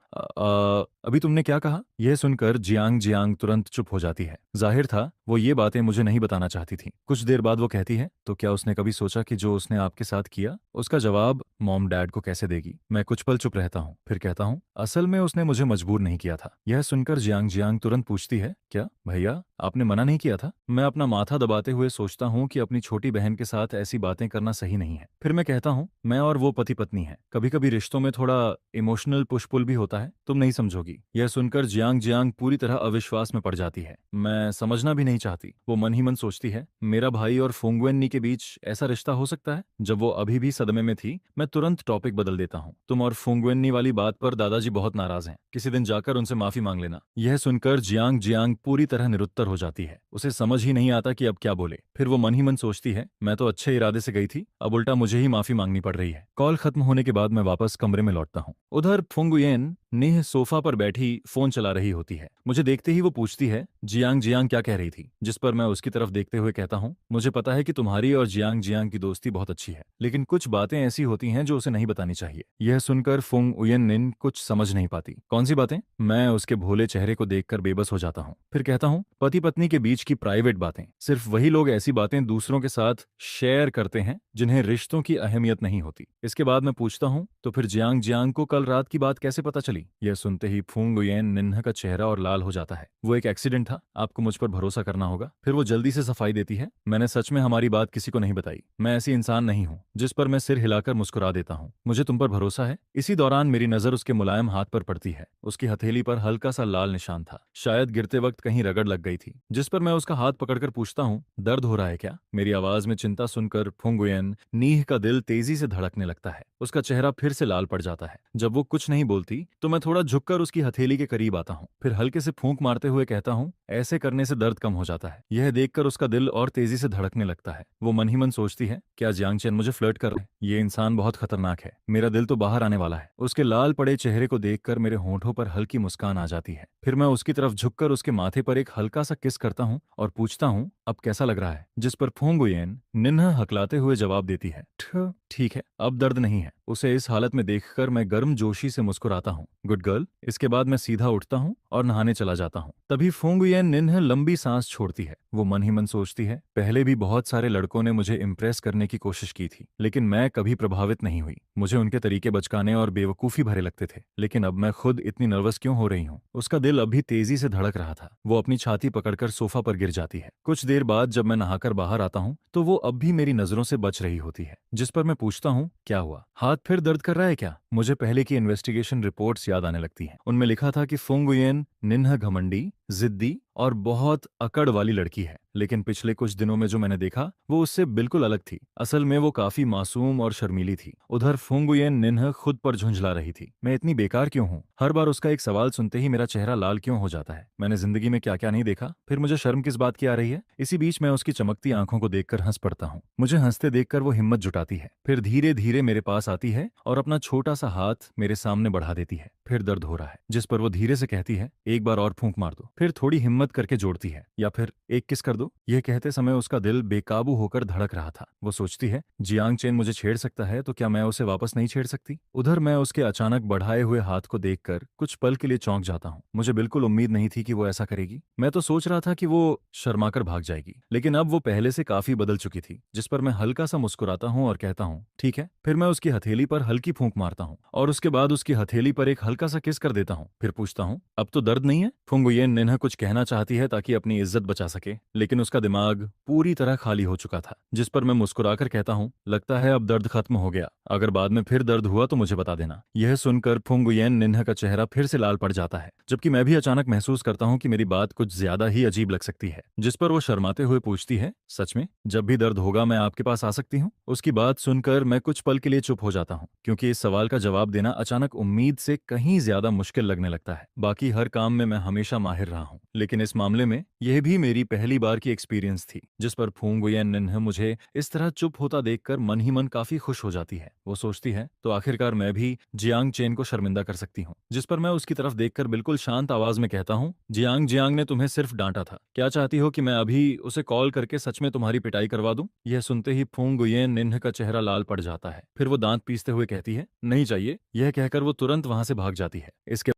अभी तुमने क्या कहा? यह सुनकर जियांग जियांग तुरंत चुप हो जाती है। जाहिर था वो ये बातें मुझे नहीं बताना चाहती थी। कुछ देर बाद वो कहती है, तो क्या उसने कभी सोचा कि जो उसने आपके साथ किया उसका जवाब मॉम डैड को कैसे देगी? मैं कुछ पल चुप रहता हूँ, फिर कहता हूँ, असल में उसने मुझे मजबूर नहीं किया था। यह सुनकर जियांग जियांग तुरंत पूछती है, क्या भैया आपने मना नहीं किया था? मैं अपना माथा दबाते हुए सोचता हूँ कि अपनी छोटी बहन के साथ ऐसी बातें करना सही नहीं है। फिर मैं कहता हूँ, मैं और वो पति पत्नी हैं, कभी कभी रिश्तों में थोड़ा इमोशनल पुश पुल भी होता है, तुम नहीं समझोगी। यह सुनकर जियांग जियांग पूरी तरह अविश्वास में पड़ जाती है। मैं समझना भी नहीं चाहती। वो मन ही मन सोचती है, मेरा भाई और फुंगवेन के बीच ऐसा रिश्ता हो सकता है? जब वो अभी भी सदमे में थी, मैं तुरंत टॉपिक बदल देता हूँ, तुम और फुंगवेन वाली बात पर दादाजी बहुत नाराज हैं, किसी दिन जाकर उनसे माफी मांग लेना। यह सुनकर जियांग जियांग पूरी तरह निरुत्तर हो जाती है। उसे समझ ही नहीं आता कि अब क्या बोले। फिर वो मन ही मन सोचती है, मैं तो अच्छे इरादे से गई थी, अब उल्टा मुझे ही माफी मांगनी पड़ रही है। कॉल खत्म होने के बाद मैं वापस कमरे में लौटता हूँ। उधर फुंगुयेन नेह सोफा पर बैठी फोन चला रही होती है। मुझे देखते ही वो पूछती है, जियांग जियांग क्या कह रही थी? जिस पर मैं उसकी तरफ देखते हुए कहता हूँ, मुझे पता है कि तुम्हारी और जियांग जियांग की दोस्ती बहुत अच्छी है, लेकिन कुछ बातें ऐसी होती हैं जो उसे नहीं बतानी चाहिए। यह सुनकर फुंग उयन निन कुछ समझ नहीं पाती। कौन सी बातें? मैं उसके भोले चेहरे को देखकर बेबस हो जाता हूँ। फिर कहता हूँ, पति पत्नी के बीच की प्राइवेट बातें। सिर्फ वही लोग ऐसी बातें दूसरों के साथ शेयर करते हैं जिन्हें रिश्तों की अहमियत नहीं होती। इसके बाद मैं पूछता हूँ, तो फिर जियांग जियांग को कल रात की बात कैसे पता चली? यह सुनते ही फुंग उयेन निन्ह का चेहरा और लाल हो जाता है। वो एक एक्सीडेंट था, आपको मुझ पर भरोसा करना होगा। फिर वो जल्दी से सफाई देती है, मैंने सच में हमारी बात किसी को नहीं बताई, मैं ऐसी इंसान नहीं हूँ। जिस पर मैं सिर हिलाकर मुस्कुरा देता हूँ, मुझे तुम पर भरोसा है। इसी दौरान मेरी नजर उसके मुलायम हाथ पर पड़ती है। उसकी हथेली पर हल्का सा लाल निशान था, शायद गिरते वक्त कहीं रगड़ लग गई थी। जिस पर मैं उसका हाथ पकड़कर पूछता हूँ, दर्द हो रहा है क्या? मेरी आवाज में चिंता सुनकर फुंग उयेन नीह का दिल तेजी से धड़कने लगता है। उसका चेहरा फिर से लाल पड़ जाता है। जब वो कुछ नहीं बोलती तो मैं थोड़ा झुककर उसकी हथेली के करीब आता हूँ, फिर हल्के से फूंक मारते हुए कहता हूँ, ऐसे करने से दर्द कम हो जाता है। यह देखकर उसका दिल और तेजी से धड़कने लगता है। वो मन ही मन सोचती है, क्या जियांग चेन मुझे फ्लर्ट कर रहे हैं? ये इंसान बहुत खतरनाक है, मेरा दिल तो बाहर आने वाला है। उसके लाल पड़े चेहरे को देखकर मेरे होंठों पर हल्की मुस्कान आ जाती है। फिर मैं उसकी तरफ झुककर उसके माथे पर एक हल्का सा किस करता हूँ और पूछता हूँ, अब कैसा लग रहा है? जिस पर फुंग उयेन निन्ह हकलाते हुए जवाब देती है, ठीक है, अब दर्द नहीं है। उसे इस हालत में देखकर मैं गर्म जोशी से मुस्कुराता हूँ, गुड गर्ल। इसके बाद मैं सीधा उठता हूँ और नहाने चला जाता हूँ। तभी फुंग उयेन निन्ह लंबी सांस छोड़ती है। वो मन ही मन सोचती है, पहले भी बहुत सारे लड़कों ने मुझे इम्प्रेस करने की कोशिश की थी, लेकिन मैं कभी प्रभावित नहीं हुई। मुझे उनके तरीके बचकाने और बेवकूफी भरे लगते थे, लेकिन अब मैं खुद इतनी नर्वस क्यों हो रही हूँ? उसका दिल अभी तेजी से धड़क रहा था। वो अपनी छाती पकड़कर सोफा पर गिर जाती है। कुछ देर बाद जब मैं नहाकर बाहर आता हूँ तो वो अब भी मेरी नजरों से बच रही होती है। जिस पर मैं पूछता हूँ, क्या हुआ? हाथ फिर दर्द कर रहा है क्या? मुझे पहले की इन्वेस्टिगेशन रिपोर्ट्स याद आने लगती हैं। उनमें लिखा था कि फुंग उयेन निन्ह घमंडी, जिद्दी और बहुत अकड़ वाली लड़की है, लेकिन पिछले कुछ दिनों में जो मैंने देखा वो उससे बिल्कुल अलग थी। असल में वो काफी मासूम और शर्मीली थी। उधर फुंग उयेन निन्ह खुद पर झुंझला रही थी, मैं इतनी बेकार क्यों हूँ? हर बार उसका एक सवाल सुनते ही मेरा चेहरा लाल क्यों हो जाता है? मैंने जिंदगी में क्या क्या नहीं देखा, फिर मुझे शर्म किस बात की आ रही है? इसी बीच मैं उसकी चमकती आंखों को देखकर हंस पड़ता हूँ। मुझे हंसते देखकर वो हिम्मत जुटाती है, फिर धीरे धीरे मेरे पास आती है और अपना छोटा सा हाथ मेरे सामने बढ़ा देती है। फिर दर्द हो रहा है? जिस पर वो धीरे से कहती है, एक बार और फूंक मार दो। फिर थोड़ी हिम्मत करके जोड़ती है, या फिर एक किस कर दो। यह कहते समय उसका दिल बेकाबू होकर धड़क रहा था। वो सोचती है, जियांग चेन मुझे छेड़ सकता है तो क्या मैं उसे वापस नहीं छेड़ सकती। उधर मैं उसके अचानक बढ़ाए हुए हाथ को देखकर कुछ पल के लिए चौंक जाता हूँ। मुझे बिल्कुल उम्मीद नहीं थी कि वो ऐसा करेगी। मैं तो सोच रहा था कि वो शर्माकर भाग जाएगी, लेकिन अब वो पहले से काफी बदल चुकी थी। जिस पर मैं हल्का सा मुस्कुराता हूँ और कहता हूँ ठीक है। फिर मैं उसकी हथेली पर हल्की फूंक मारता हूँ और उसके बाद उसकी हथेली पर एक हल्का सा किस कर देता हूँ। फिर पूछता हूँ, अब तो दर्द नहीं है। फुंगुयेन निन्हा कुछ कहना चाहती है ताकि अपनी इज्जत बचा सके, लेकिन उसका दिमाग पूरी तरह खाली हो चुका था। जिस पर मैं मुस्कुराकर कहता हूँ, लगता है अब दर्द खत्म हो गया। अगर बाद में फिर दर्द हुआ तो मुझे बता देना। यह सुनकर फुंगुयेन निन्हा का चेहरा फिर से लाल पड़ जाता है, जबकि मैं भी अचानक महसूस करता हूँ कि मेरी बात कुछ ज्यादा ही अजीब लग सकती है। जिस पर वो शर्माते हुए पूछती है, सच में जब भी दर्द होगा मैं आपके पास आ सकती हूँ। उसकी बात सुनकर मैं कुछ पल के लिए चुप हो जाता हूँ, क्योंकि इस सवाल का जवाब देना अचानक उम्मीद से कहीं ज्यादा मुश्किल लगने लगता है। बाकी हर काम में मैं हमेशा माहिर रहा हूँ, लेकिन इस मामले में यह भी मेरी पहली बार की एक्सपीरियंस थी। जिस पर फुंगुयेन निन्हा मुझे इस तरह चुप होता देखकर मन ही मन काफी खुश हो जाती है। वो सोचती है, तो आखिरकार मैं भी जियांग चेन को शर्मिंदा कर सकती हूँ। जिस पर मैं उसकी तरफ देखकर बिल्कुल शांत आवाज में कहता हूँ, जियांग जियांग ने तुम्हें सिर्फ डांटा था। क्या चाहती हो कि मैं अभी उसे कॉल करके सच में तुम्हारी पिटाई करवा दूं? यह सुनते ही फुंगुयेन निन्हा का चेहरा लाल पड़ जाता है। फिर वो दांत पीसते हुए कहती है, नहीं चाहिए। यह कहकर वो तुरंत वहां से भाग जाती है। इसके